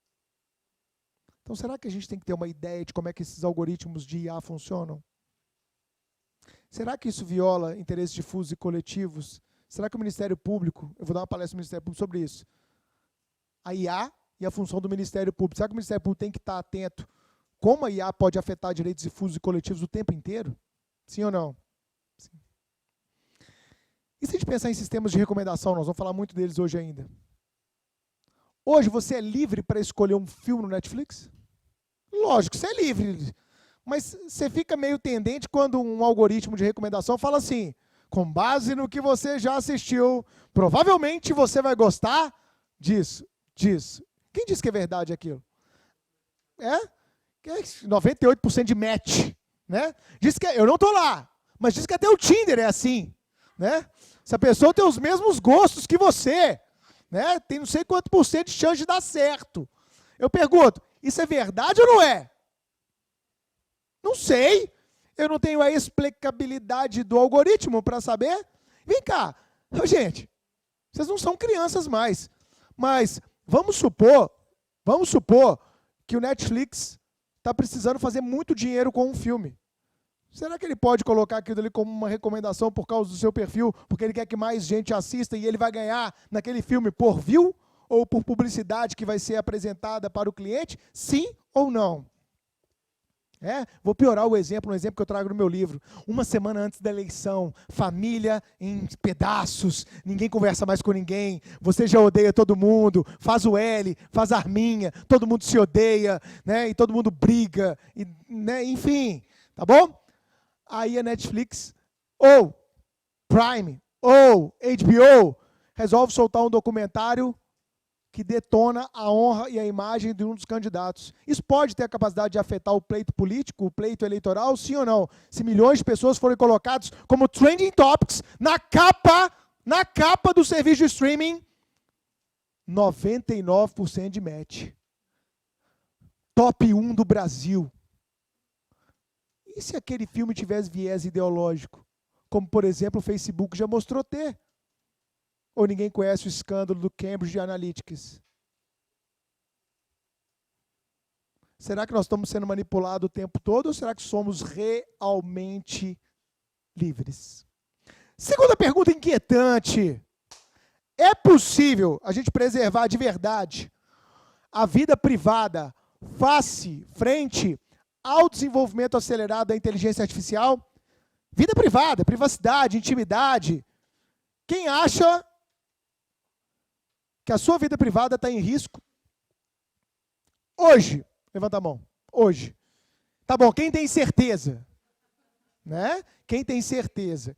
Então, será que a gente tem que ter uma ideia de como é que esses algoritmos de IA funcionam? Será que isso viola interesses difusos e coletivos? Será que o Ministério Público, eu vou dar uma palestra no Ministério Público sobre isso, a IA e a função do Ministério Público, será que o Ministério Público tem que estar atento como a IA pode afetar direitos difusos e coletivos o tempo inteiro? Sim ou não? Sim. E se a gente pensar em sistemas de recomendação, nós vamos falar muito deles hoje ainda. Hoje você é livre para escolher um filme no Netflix? Lógico, você é livre. Mas você fica meio tendente quando um algoritmo de recomendação fala assim, com base no que você já assistiu, provavelmente você vai gostar disso. Quem disse que é verdade aquilo? É 98% de match. Né? Diz que eu não estou lá, mas diz que até o Tinder é assim. Né? Se a pessoa tem os mesmos gostos que você, né? Tem não sei quanto por cento de chance de dar certo. Eu pergunto, isso é verdade ou não é? Não sei. Eu não tenho a explicabilidade do algoritmo para saber. Vem cá, gente, vocês não são crianças mais, mas vamos supor que o Netflix está precisando fazer muito dinheiro com um filme. Será que ele pode colocar aquilo ali como uma recomendação por causa do seu perfil, porque ele quer que mais gente assista e ele vai ganhar naquele filme por view ou por publicidade que vai ser apresentada para o cliente? Sim ou não? Vou piorar o exemplo, um exemplo que eu trago no meu livro. Uma semana antes da eleição, família em pedaços, ninguém conversa mais com ninguém, você já odeia todo mundo, faz o L, faz a arminha, todo mundo se odeia, né, e todo mundo briga, e, né, enfim, tá bom? Aí a Netflix, ou Prime, ou HBO, resolve soltar um documentário que detona a honra e a imagem de um dos candidatos. Isso pode ter a capacidade de afetar o pleito político, o pleito eleitoral, sim ou não? Se milhões de pessoas forem colocados como trending topics na capa do serviço de streaming, 99% de match. Top 1 do Brasil. E se aquele filme tivesse viés ideológico? Como, por exemplo, o Facebook já mostrou ter. Ou ninguém conhece o escândalo do Cambridge Analytica? Será que nós estamos sendo manipulados o tempo todo ou será que somos realmente livres? Segunda pergunta inquietante. É possível a gente preservar de verdade a vida privada frente ao desenvolvimento acelerado da inteligência artificial? Vida privada, privacidade, intimidade. Quem acha que a sua vida privada está em risco? Hoje, levanta a mão. Hoje. Tá bom, quem tem certeza? Né? Quem tem certeza?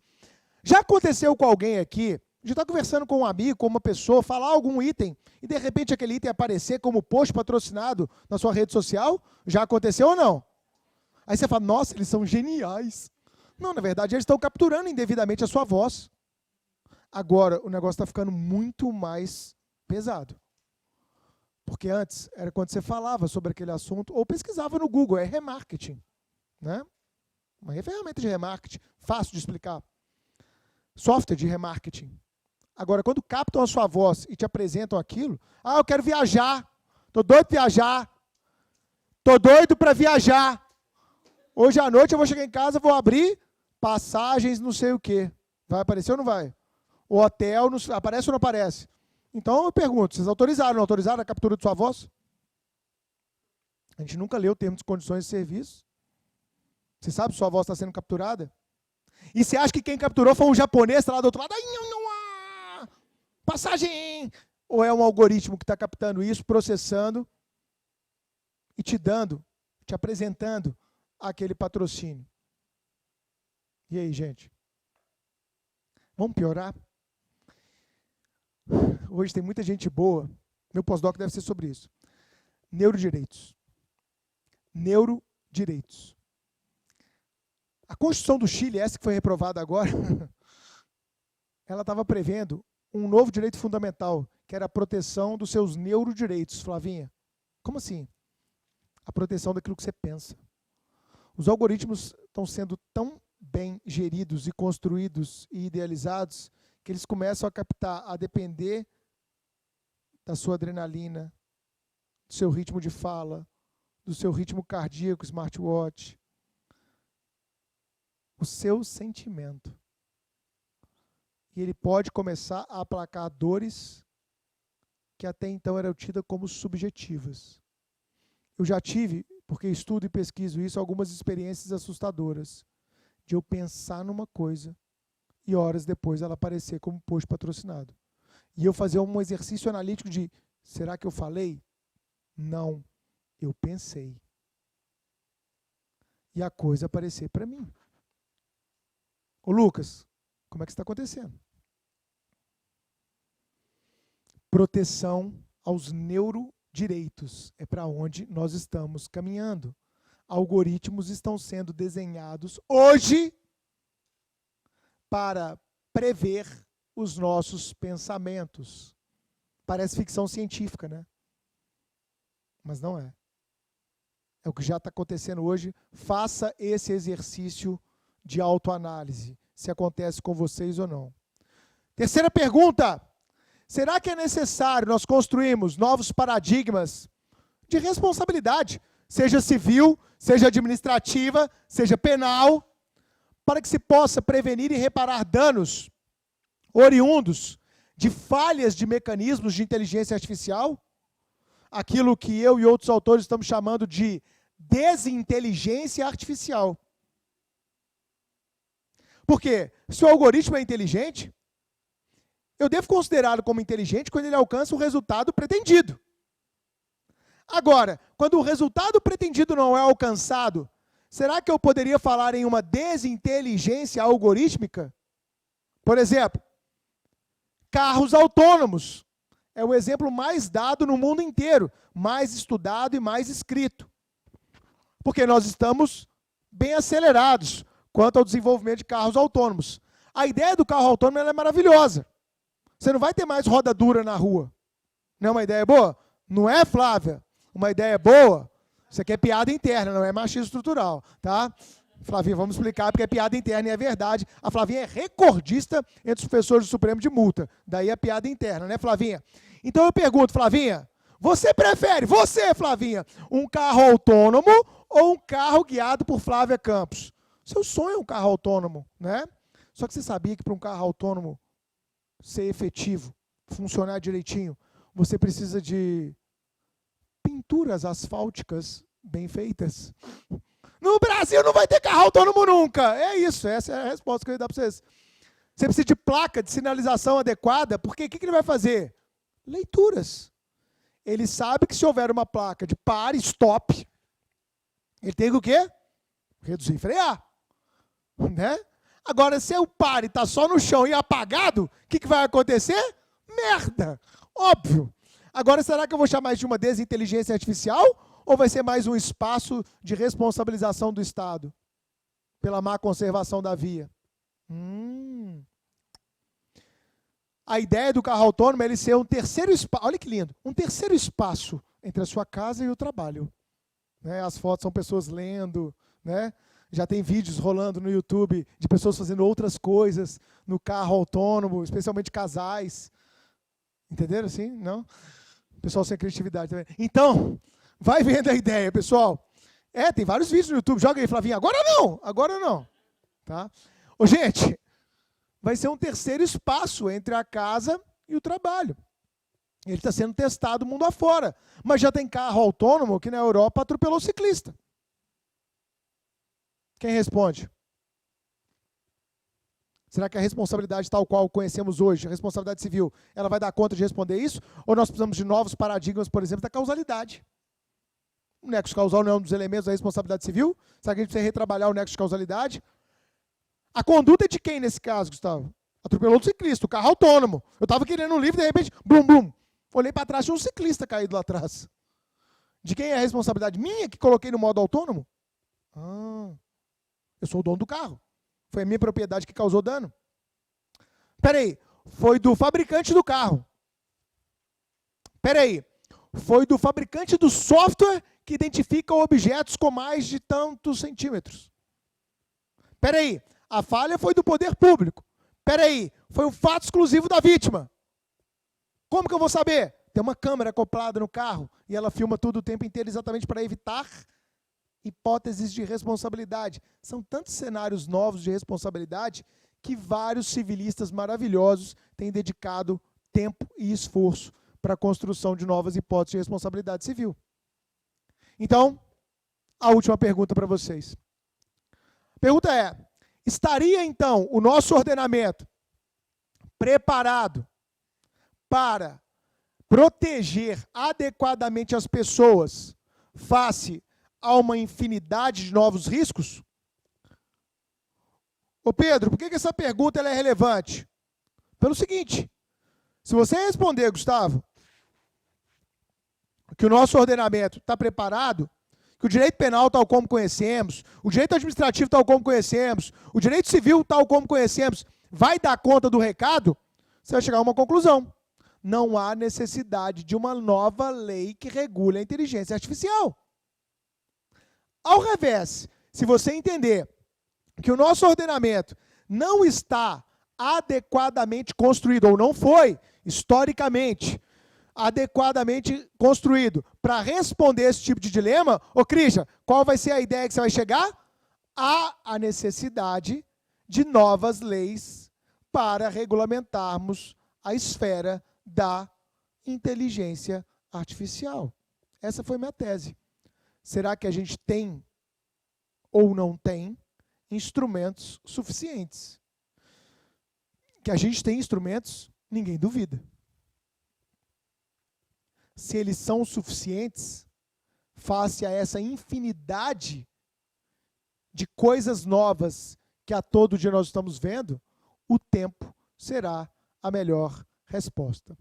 Já aconteceu com alguém aqui De estar conversando com um amigo, com uma pessoa, falar algum item, e de repente aquele item aparecer como post patrocinado na sua rede social? Já aconteceu ou não? Aí você fala, nossa, eles são geniais. Não, na verdade, eles estão capturando indevidamente a sua voz. Agora, o negócio está ficando muito mais pesado. Porque antes, era quando você falava sobre aquele assunto, ou pesquisava no Google, é remarketing. Né? Uma ferramenta de remarketing, fácil de explicar. Software de remarketing. Agora, quando captam a sua voz e te apresentam aquilo, eu quero viajar, estou doido para viajar, estou doido para viajar. Hoje à noite eu vou chegar em casa, vou abrir passagens, não sei o quê. Vai aparecer ou não vai? O hotel, aparece ou não aparece? Então eu pergunto, vocês autorizaram ou não autorizaram a captura de sua voz? A gente nunca leu o termo de condições de serviço. Você sabe se sua voz está sendo capturada? E você acha que quem capturou foi um japonês lá do outro lado? Passagem! Ou é um algoritmo que está captando isso, processando e te dando, te apresentando aquele patrocínio? E aí, gente? Vamos piorar? Hoje tem muita gente boa. Meu pós-doc deve ser sobre isso. Neurodireitos. Neurodireitos. A Constituição do Chile, essa que foi reprovada agora, ela estava prevendo um novo direito fundamental, que era a proteção dos seus neurodireitos. Flavinha, como assim? A proteção daquilo que você pensa. Os algoritmos estão sendo tão bem geridos e construídos e idealizados que eles começam a captar, a depender da sua adrenalina, do seu ritmo de fala, do seu ritmo cardíaco, smartwatch, o seu sentimento. E ele pode começar a aplacar dores que até então eram tidas como subjetivas. Eu já tive, porque estudo e pesquiso isso, algumas experiências assustadoras de eu pensar numa coisa e horas depois ela aparecer como post patrocinado. E eu fazer um exercício analítico de, será que eu falei? Não, eu pensei. E a coisa aparecer para mim. Ô Lucas, como é que isso está acontecendo? Proteção aos neurodireitos é para onde nós estamos caminhando. Algoritmos estão sendo desenhados hoje para prever os nossos pensamentos. Parece ficção científica, né? Mas não é. É o que já está acontecendo hoje. Faça esse exercício de autoanálise, se acontece com vocês ou não. Terceira pergunta. Será que é necessário nós construirmos novos paradigmas de responsabilidade, seja civil, seja administrativa, seja penal, para que se possa prevenir e reparar danos oriundos de falhas de mecanismos de inteligência artificial? Aquilo que eu e outros autores estamos chamando de desinteligência artificial. Por quê? Se o algoritmo é inteligente, eu devo considerá-lo como inteligente quando ele alcança o resultado pretendido. Agora, quando o resultado pretendido não é alcançado, será que eu poderia falar em uma desinteligência algorítmica? Por exemplo, carros autônomos. É o exemplo mais dado no mundo inteiro, mais estudado e mais escrito. Porque nós estamos bem acelerados quanto ao desenvolvimento de carros autônomos. A ideia do carro autônomo ela é maravilhosa. Você não vai ter mais roda dura na rua. Não é uma ideia boa? Não é, Flávia? Uma ideia boa? Isso aqui é piada interna, não é machismo estrutural, tá? Flavinha, vamos explicar, porque é piada interna e é verdade. A Flavinha é recordista entre os professores do Supremo de multa. Daí a piada interna, né, Flavinha? Então eu pergunto, Flavinha, você prefere, Flavinha, um carro autônomo ou um carro guiado por Flávia Campos? Seu sonho é um carro autônomo, né? Só que você sabia que para um carro autônomo ser efetivo, funcionar direitinho, você precisa de pinturas asfálticas bem feitas. No Brasil não vai ter carro autônomo nunca. É isso, essa é a resposta que eu ia dar para vocês. Você precisa de placa de sinalização adequada, porque o que ele vai fazer? Leituras. Ele sabe que se houver uma placa de pare, stop, ele tem que o quê? Reduzir e frear. Né? Agora, se eu paro e está só no chão e apagado, o que vai acontecer? Merda! Óbvio. Agora, será que eu vou chamar isso de uma desinteligência artificial? Ou vai ser mais um espaço de responsabilização do Estado pela má conservação da via? A ideia do carro autônomo é ele ser um terceiro espaço, olha que lindo, um terceiro espaço entre a sua casa e o trabalho. Né? As fotos são pessoas lendo, né? Já tem vídeos rolando no YouTube de pessoas fazendo outras coisas no carro autônomo, especialmente casais. Entenderam assim? Não? Pessoal sem criatividade também. Então, vai vendo a ideia, pessoal. Tem vários vídeos no YouTube. Joga aí, Flavinha. Agora não. Tá? Ô, gente, vai ser um terceiro espaço entre a casa e o trabalho. Ele está sendo testado mundo afora. Mas já tem carro autônomo que na Europa atropelou ciclista. Quem responde? Será que a responsabilidade tal qual conhecemos hoje, a responsabilidade civil, ela vai dar conta de responder isso? Ou nós precisamos de novos paradigmas, por exemplo, da causalidade? O nexo causal não é um dos elementos da responsabilidade civil? Será que a gente precisa retrabalhar o nexo de causalidade? A conduta é de quem nesse caso, Gustavo? Atropelou o ciclista, o carro autônomo. Eu estava querendo um livro, de repente, blum, blum. Olhei para trás, tinha um ciclista caído lá atrás. De quem é a responsabilidade? Minha que coloquei no modo autônomo? Eu sou o dono do carro. Foi a minha propriedade que causou dano. Espera aí, foi do fabricante do carro. Espera aí, foi do fabricante do software que identifica objetos com mais de tantos centímetros. Espera aí, a falha foi do poder público. Espera aí, foi um fato exclusivo da vítima. Como que eu vou saber? Tem uma câmera acoplada no carro e ela filma tudo o tempo inteiro exatamente para evitar hipóteses de responsabilidade. São tantos cenários novos de responsabilidade que vários civilistas maravilhosos têm dedicado tempo e esforço para a construção de novas hipóteses de responsabilidade civil. Então, a última pergunta para vocês. A pergunta é, estaria então o nosso ordenamento preparado para proteger adequadamente as pessoas face a uma infinidade de novos riscos? Ô Pedro, por que essa pergunta ela é relevante? Pelo seguinte, se você responder, Gustavo, que o nosso ordenamento está preparado, que o direito penal tal como conhecemos, o direito administrativo tal como conhecemos, o direito civil tal como conhecemos, vai dar conta do recado, você vai chegar a uma conclusão. Não há necessidade de uma nova lei que regule a inteligência artificial. Ao revés, se você entender que o nosso ordenamento não está adequadamente construído, ou não foi, historicamente, adequadamente construído para responder esse tipo de dilema, ô Christian, qual vai ser a ideia que você vai chegar? Há a necessidade de novas leis para regulamentarmos a esfera da inteligência artificial. Essa foi minha tese. Será que a gente tem ou não tem instrumentos suficientes? Que a gente tem instrumentos, ninguém duvida. Se eles são suficientes, face a essa infinidade de coisas novas que a todo dia nós estamos vendo, o tempo será a melhor resposta.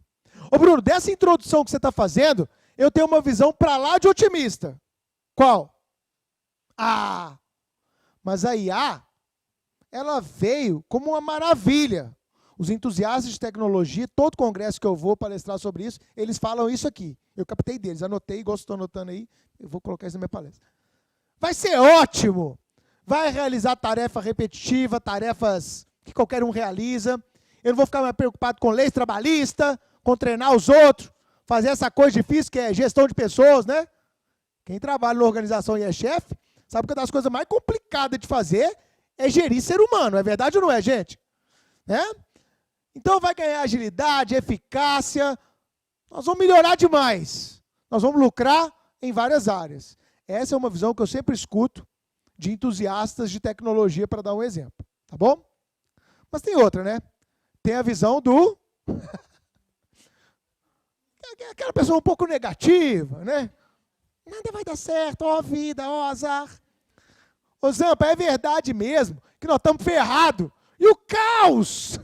Ô Bruno, dessa introdução que você está fazendo, eu tenho uma visão para lá de otimista. Qual? Mas a IA, ela veio como uma maravilha. Os entusiastas de tecnologia, todo congresso que eu vou palestrar sobre isso, eles falam isso aqui. Eu captei deles, anotei, estou anotando aí, eu vou colocar isso na minha palestra. Vai ser ótimo! Vai realizar tarefa repetitiva, tarefas que qualquer um realiza. Eu não vou ficar mais preocupado com leis trabalhistas, com treinar os outros, fazer essa coisa difícil que é gestão de pessoas, né? Quem trabalha na organização e é chefe, sabe que uma das coisas mais complicadas de fazer é gerir ser humano. É verdade ou não é, gente? Né? Então vai ganhar agilidade, eficácia. Nós vamos melhorar demais. Nós vamos lucrar em várias áreas. Essa é uma visão que eu sempre escuto de entusiastas de tecnologia, para dar um exemplo. Tá bom? Mas tem outra, né? Tem a visão do... aquela pessoa um pouco negativa, né? Nada vai dar certo, ó vida, ó azar. Ô Zampa, é verdade mesmo que nós estamos ferrados. E o caos,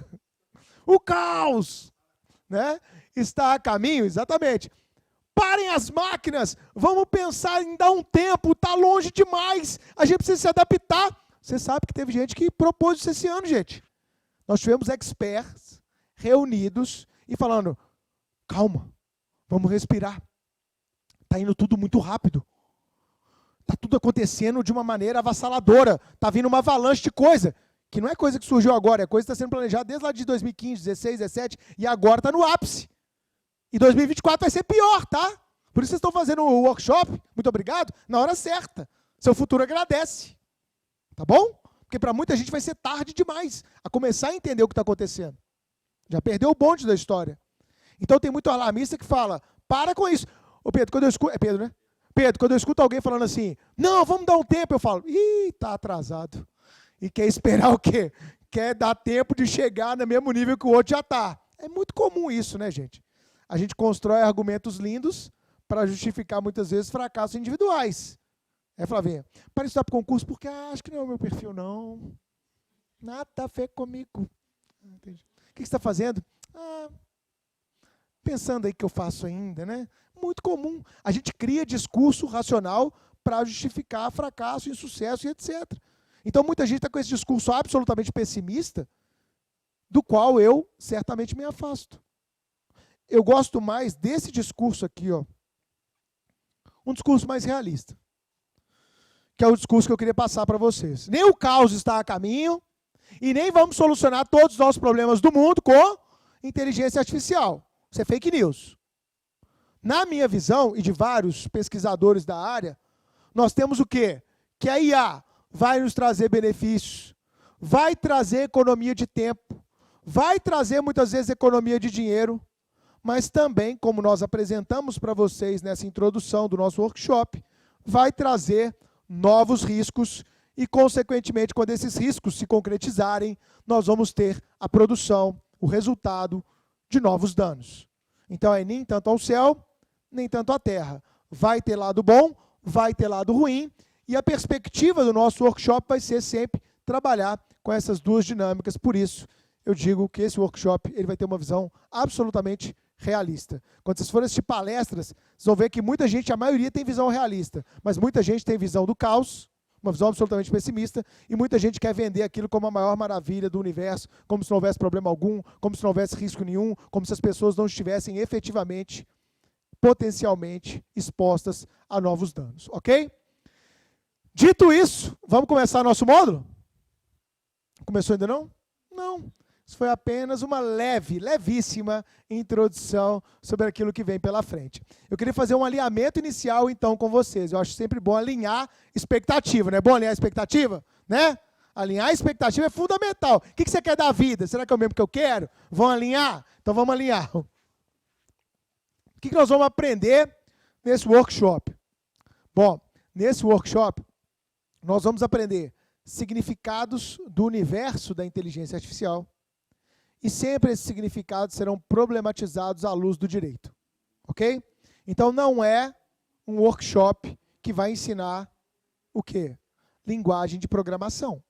né, está a caminho, exatamente. Parem as máquinas, vamos pensar em dar um tempo, está longe demais, a gente precisa se adaptar. Você sabe que teve gente que propôs isso esse ano, gente. Nós tivemos experts reunidos e falando, calma, vamos respirar. Está indo tudo muito rápido. Está tudo acontecendo de uma maneira avassaladora. Está vindo uma avalanche de coisa, que não é coisa que surgiu agora, é coisa que está sendo planejada desde lá de 2015, 16, 17, e agora está no ápice. E 2024 vai ser pior, tá? Por isso vocês estão fazendo o workshop, muito obrigado, na hora certa. Seu futuro agradece. Tá bom? Porque para muita gente vai ser tarde demais a começar a entender o que está acontecendo. Já perdeu o bonde da história. Então tem muito alarmista que fala, para com isso. Ô Pedro, quando eu escuto, é Pedro, né? Pedro, quando eu escuto alguém falando assim, não, vamos dar um tempo, eu falo, ih, tá atrasado. E quer esperar o quê? Quer dar tempo de chegar no mesmo nível que o outro já está. É muito comum isso, né, gente? A gente constrói argumentos lindos para justificar, muitas vezes, fracassos individuais. É, Flavinha, para estudar para o concurso, porque acho que não é o meu perfil, não. Nada a ver comigo. Entendi. O que você está fazendo? Pensando aí que eu faço ainda, né? Muito comum. A gente cria discurso racional para justificar fracasso, insucesso e etc. Então, muita gente está com esse discurso absolutamente pessimista, do qual eu certamente me afasto. Eu gosto mais desse discurso aqui, ó, um discurso mais realista, que é o discurso que eu queria passar para vocês. Nem o caos está a caminho, e nem vamos solucionar todos os nossos problemas do mundo com inteligência artificial. Isso é fake news. Na minha visão, e de vários pesquisadores da área, nós temos o quê? Que a IA vai nos trazer benefícios, vai trazer economia de tempo, vai trazer muitas vezes economia de dinheiro, mas também, como nós apresentamos para vocês nessa introdução do nosso workshop, vai trazer novos riscos e, consequentemente, quando esses riscos se concretizarem, nós vamos ter a produção, o resultado de novos danos. Então, é nem tanto ao céu, nem tanto à terra. Vai ter lado bom, vai ter lado ruim, e a perspectiva do nosso workshop vai ser sempre trabalhar com essas duas dinâmicas. Por isso, eu digo que esse workshop ele vai ter uma visão absolutamente realista. Quando vocês forem assistir palestras, vocês vão ver que muita gente, a maioria tem visão realista, mas muita gente tem visão do caos, uma visão absolutamente pessimista, e muita gente quer vender aquilo como a maior maravilha do universo, como se não houvesse problema algum, como se não houvesse risco nenhum, como se as pessoas não estivessem efetivamente, potencialmente expostas a novos danos, ok? Dito isso, vamos começar nosso módulo? Começou ainda não? Não. Isso foi apenas uma levíssima introdução sobre aquilo que vem pela frente. Eu queria fazer um alinhamento inicial, então, com vocês. Eu acho sempre bom alinhar expectativa, não é bom alinhar expectativa? Né? Alinhar expectativa é fundamental. O que você quer da vida? Será que é o mesmo que eu quero? Vão alinhar? Então vamos alinhar. O que nós vamos aprender nesse workshop? Bom, nesse workshop, nós vamos aprender significados do universo da inteligência artificial, e sempre esses significados serão problematizados à luz do direito. Ok? Então não é um workshop que vai ensinar o quê? Linguagem de programação.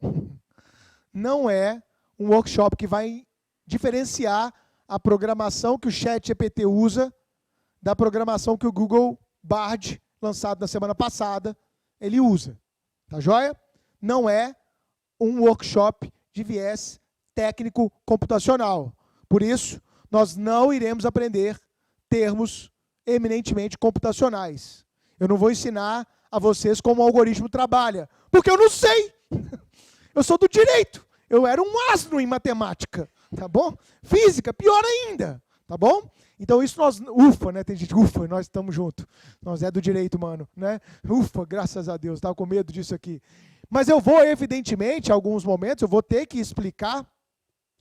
Não é um workshop que vai diferenciar a programação que o ChatGPT usa da programação que o Google Bard, lançado na semana passada, ele usa. Tá joia? Não é um workshop de viés técnico computacional. Por isso, nós não iremos aprender termos eminentemente computacionais. Eu não vou ensinar a vocês como o algoritmo trabalha, porque eu não sei. Eu sou do direito. Eu era um asno em matemática, tá bom? Física, pior ainda, tá bom? Então isso nós, ufa, né? Tem gente, ufa, nós estamos juntos. Nós é do direito, mano, né? Ufa, graças a Deus, estava com medo disso aqui. Mas eu vou, evidentemente, em alguns momentos, eu vou ter que explicar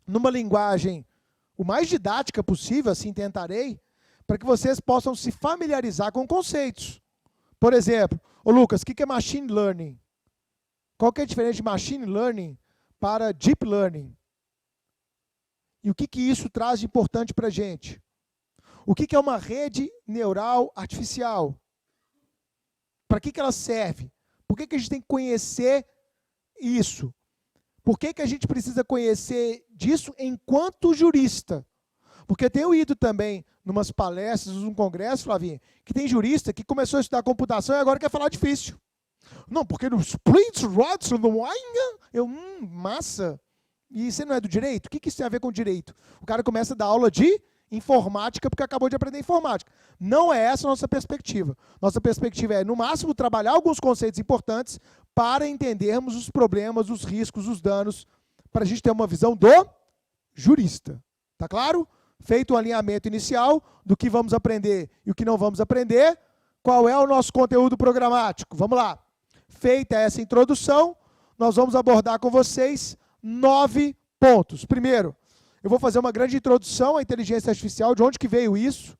numa linguagem o mais didática possível, assim tentarei, para que vocês possam se familiarizar com conceitos. Por exemplo, ô Lucas, o que é machine learning? Qual que é a diferença de machine learning para deep learning? E o que isso traz de importante para a gente? O que é uma rede neural artificial? Para que ela serve? Por que a gente tem que conhecer isso? Por que a gente precisa conhecer disso enquanto jurista? Porque eu tenho ido também numas palestras, num congresso, Flavinha, que tem jurista que começou a estudar computação e agora quer falar difícil. Não, porque no split rods, massa. E você não é do direito? O que isso tem a ver com direito? O cara começa a dar aula de informática porque acabou de aprender informática. Não é essa a nossa perspectiva. Nossa perspectiva é, no máximo, trabalhar alguns conceitos importantes para entendermos os problemas, os riscos, os danos, para a gente ter uma visão do jurista. Tá claro? Feito o alinhamento inicial do que vamos aprender e o que não vamos aprender, qual é o nosso conteúdo programático? Vamos lá. Feita essa introdução, nós vamos abordar com vocês 9 pontos. Primeiro, eu vou fazer uma grande introdução à inteligência artificial, de onde que veio isso,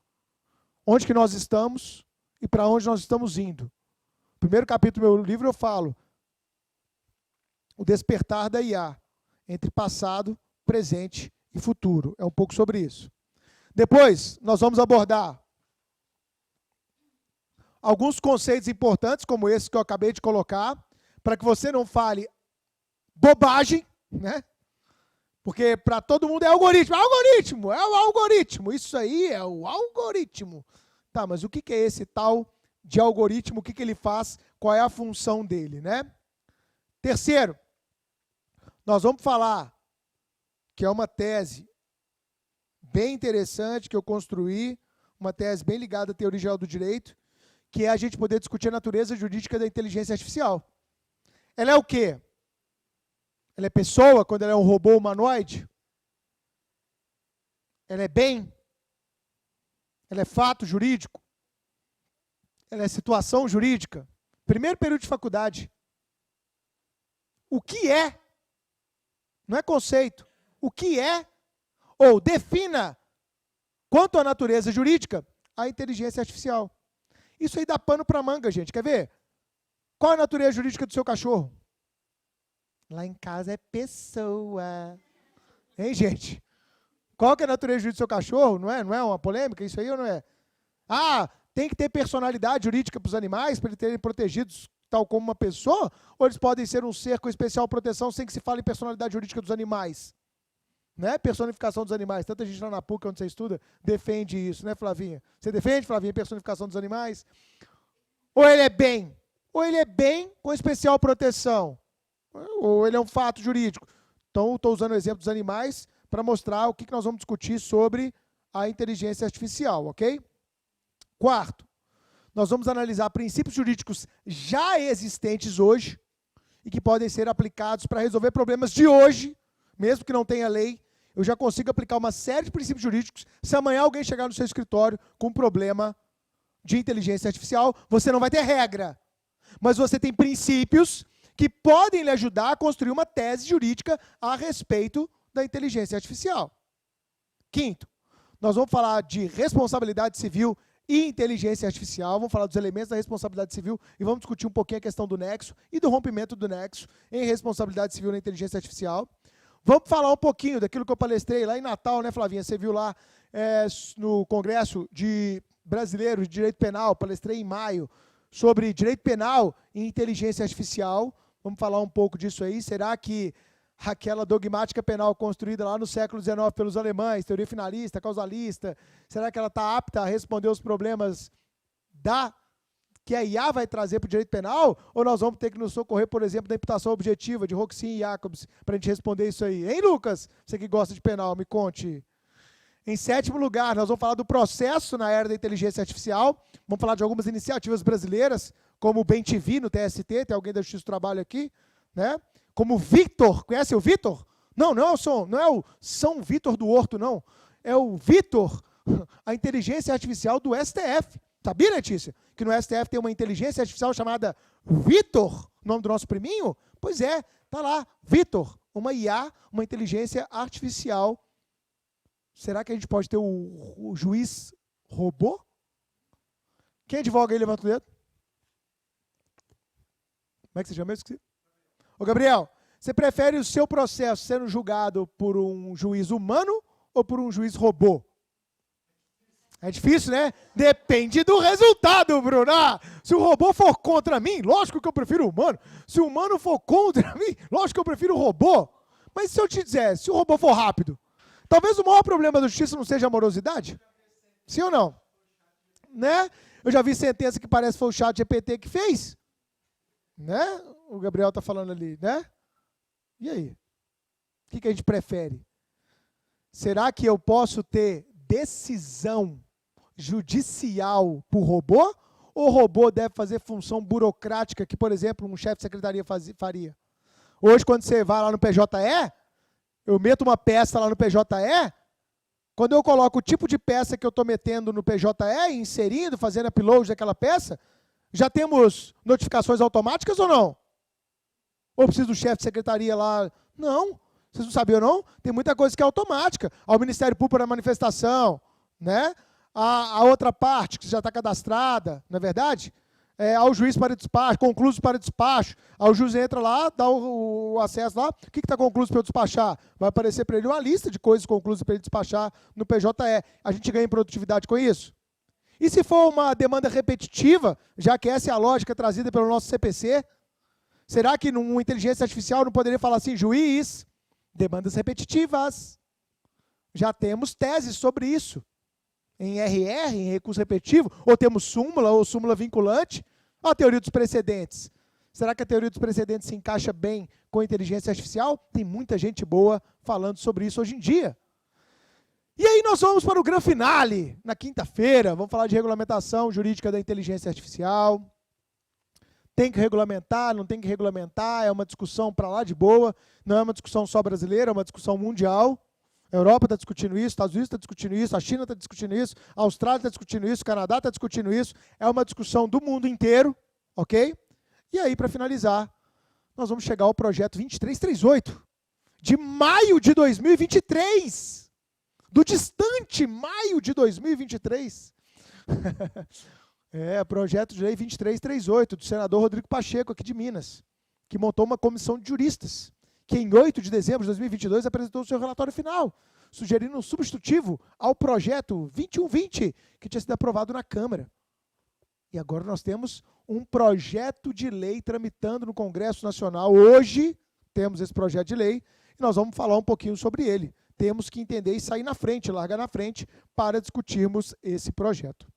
onde que nós estamos e para onde nós estamos indo. No primeiro capítulo do meu livro eu falo o despertar da IA, entre passado, presente e futuro. É um pouco sobre isso. Depois, nós vamos abordar alguns conceitos importantes, como esse que eu acabei de colocar, para que você não fale bobagem, né? Porque para todo mundo é algoritmo. Algoritmo, é o algoritmo. Isso aí é o algoritmo. Tá, mas o que é esse tal de algoritmo? O que ele faz? Qual é a função dele, né? Terceiro, nós vamos falar que é uma tese bem interessante que eu construí, uma tese bem ligada à teoria geral do direito, que é a gente poder discutir a natureza jurídica da inteligência artificial. Ela é o quê? Ela é pessoa quando ela é um robô humanoide? Ela é bem? Ela é fato jurídico? Ela é situação jurídica? Primeiro período de faculdade. O que é? Não é conceito. O que é? Ou defina, quanto à natureza jurídica, a inteligência artificial. Isso aí dá pano para manga, gente. Quer ver? Qual é a natureza jurídica do seu cachorro? Lá em casa é pessoa. Hein, gente? Qual que é a natureza jurídica do seu cachorro? Não é uma polêmica isso aí ou não é? Ah, tem que ter personalidade jurídica para os animais, para eles serem protegidos tal como uma pessoa? Ou eles podem ser um ser com especial proteção sem que se fale em personalidade jurídica dos animais? Né? Personificação dos animais. Tanta gente lá na PUC, onde você estuda, defende isso, né, Flavinha? Você defende, Flavinha, personificação dos animais? Ou ele é bem? Ou ele é bem com especial proteção? Ou ele é um fato jurídico? Então, estou usando o exemplo dos animais para mostrar o que nós vamos discutir sobre a inteligência artificial, ok? Quarto, nós vamos analisar princípios jurídicos já existentes hoje e que podem ser aplicados para resolver problemas de hoje, mesmo que não tenha lei. Eu já consigo aplicar uma série de princípios jurídicos. Se amanhã alguém chegar no seu escritório com um problema de inteligência artificial, você não vai ter regra, mas você tem princípios que podem lhe ajudar a construir uma tese jurídica a respeito da inteligência artificial. Quinto, nós vamos falar de responsabilidade civil e inteligência artificial, vamos falar dos elementos da responsabilidade civil e vamos discutir um pouquinho a questão do nexo e do rompimento do nexo em responsabilidade civil na inteligência artificial. Vamos falar um pouquinho daquilo que eu palestrei lá em Natal, né, Flavinha? Você viu lá no Congresso de Brasileiros de Direito Penal, palestrei em maio, sobre direito penal e inteligência artificial. Vamos falar um pouco disso aí. Será que aquela dogmática penal construída lá no século XIX pelos alemães, teoria finalista, causalista, será que ela está apta a responder os problemas que a IA vai trazer para o direito penal? Ou nós vamos ter que nos socorrer, por exemplo, da imputação objetiva de Roxin e Jacobs, para a gente responder isso aí? Hein, Lucas? Você que gosta de penal, me conte. Em sétimo lugar, nós vamos falar do processo na era da inteligência artificial. Vamos falar de algumas iniciativas brasileiras, como o BemTV no TST, tem alguém da Justiça do Trabalho aqui, né? Como o Vitor, conhece o Vitor? Não é o São Vitor do Horto, não. É o Vitor, a inteligência artificial do STF. Sabia, Letícia? Que no STF tem uma inteligência artificial chamada Vitor, nome do nosso priminho? Pois é, tá lá, Vitor, uma IA, uma inteligência artificial. Será que a gente pode ter o juiz robô? Quem advoga aí, levanta o dedo. Como é que você chama isso? Ô, Gabriel, você prefere o seu processo sendo julgado por um juiz humano ou por um juiz robô? É difícil, né? Depende do resultado, Bruno. Se o robô for contra mim, lógico que eu prefiro o humano. Se o humano for contra mim, lógico que eu prefiro o robô. Mas se eu te dizer, se o robô for rápido, talvez o maior problema da justiça não seja a morosidade? Sim ou não? Né? Eu já vi sentença que parece que foi o ChatGPT que fez. Né? O Gabriel está falando ali, né? E aí? O que a gente prefere? Será que eu posso ter decisão judicial por robô? Ou o robô deve fazer função burocrática que, por exemplo, um chefe de secretaria faria? Hoje, quando você vai lá no PJE, eu meto uma peça lá no PJE, quando eu coloco o tipo de peça que eu estou metendo no PJE, inserindo, fazendo upload daquela peça, já temos notificações automáticas ou não? Ou precisa do chefe de secretaria lá? Não. Vocês não sabiam, não? Tem muita coisa que é automática. Ao Ministério Público na manifestação, né? A outra parte que já está cadastrada, não é verdade? Ao juiz para despacho, concluso para despacho. Aí o juiz entra lá, dá o acesso lá. O que está concluso para eu despachar? Vai aparecer para ele uma lista de coisas conclusas para ele despachar no PJE. A gente ganha em produtividade com isso? E se for uma demanda repetitiva, já que essa é a lógica trazida pelo nosso CPC, será que numa inteligência artificial não poderia falar assim, juiz, demandas repetitivas? Já temos teses sobre isso. Em RR, em recurso repetitivo, ou temos súmula, ou súmula vinculante. Olha a teoria dos precedentes. Será que a teoria dos precedentes se encaixa bem com a inteligência artificial? Tem muita gente boa falando sobre isso hoje em dia. E aí nós vamos para o grande finale, na quinta-feira. Vamos falar de regulamentação jurídica da inteligência artificial. Tem que regulamentar, não tem que regulamentar, é uma discussão para lá de boa. Não é uma discussão só brasileira, é uma discussão mundial. A Europa está discutindo isso, Estados Unidos está discutindo isso, a China está discutindo isso, a Austrália está discutindo isso, o Canadá está discutindo isso. É uma discussão do mundo inteiro, ok? E aí, para finalizar, nós vamos chegar ao projeto 2338, de maio de 2023. Do distante maio de 2023. Projeto de lei 2338, do senador Rodrigo Pacheco, aqui de Minas, que montou uma comissão de juristas, que em 8 de dezembro de 2022 apresentou o seu relatório final, sugerindo um substitutivo ao projeto 2120, que tinha sido aprovado na Câmara. E agora nós temos um projeto de lei tramitando no Congresso Nacional. Hoje temos esse projeto de lei e nós vamos falar um pouquinho sobre ele. Temos que entender e sair na frente, largar na frente, para discutirmos esse projeto.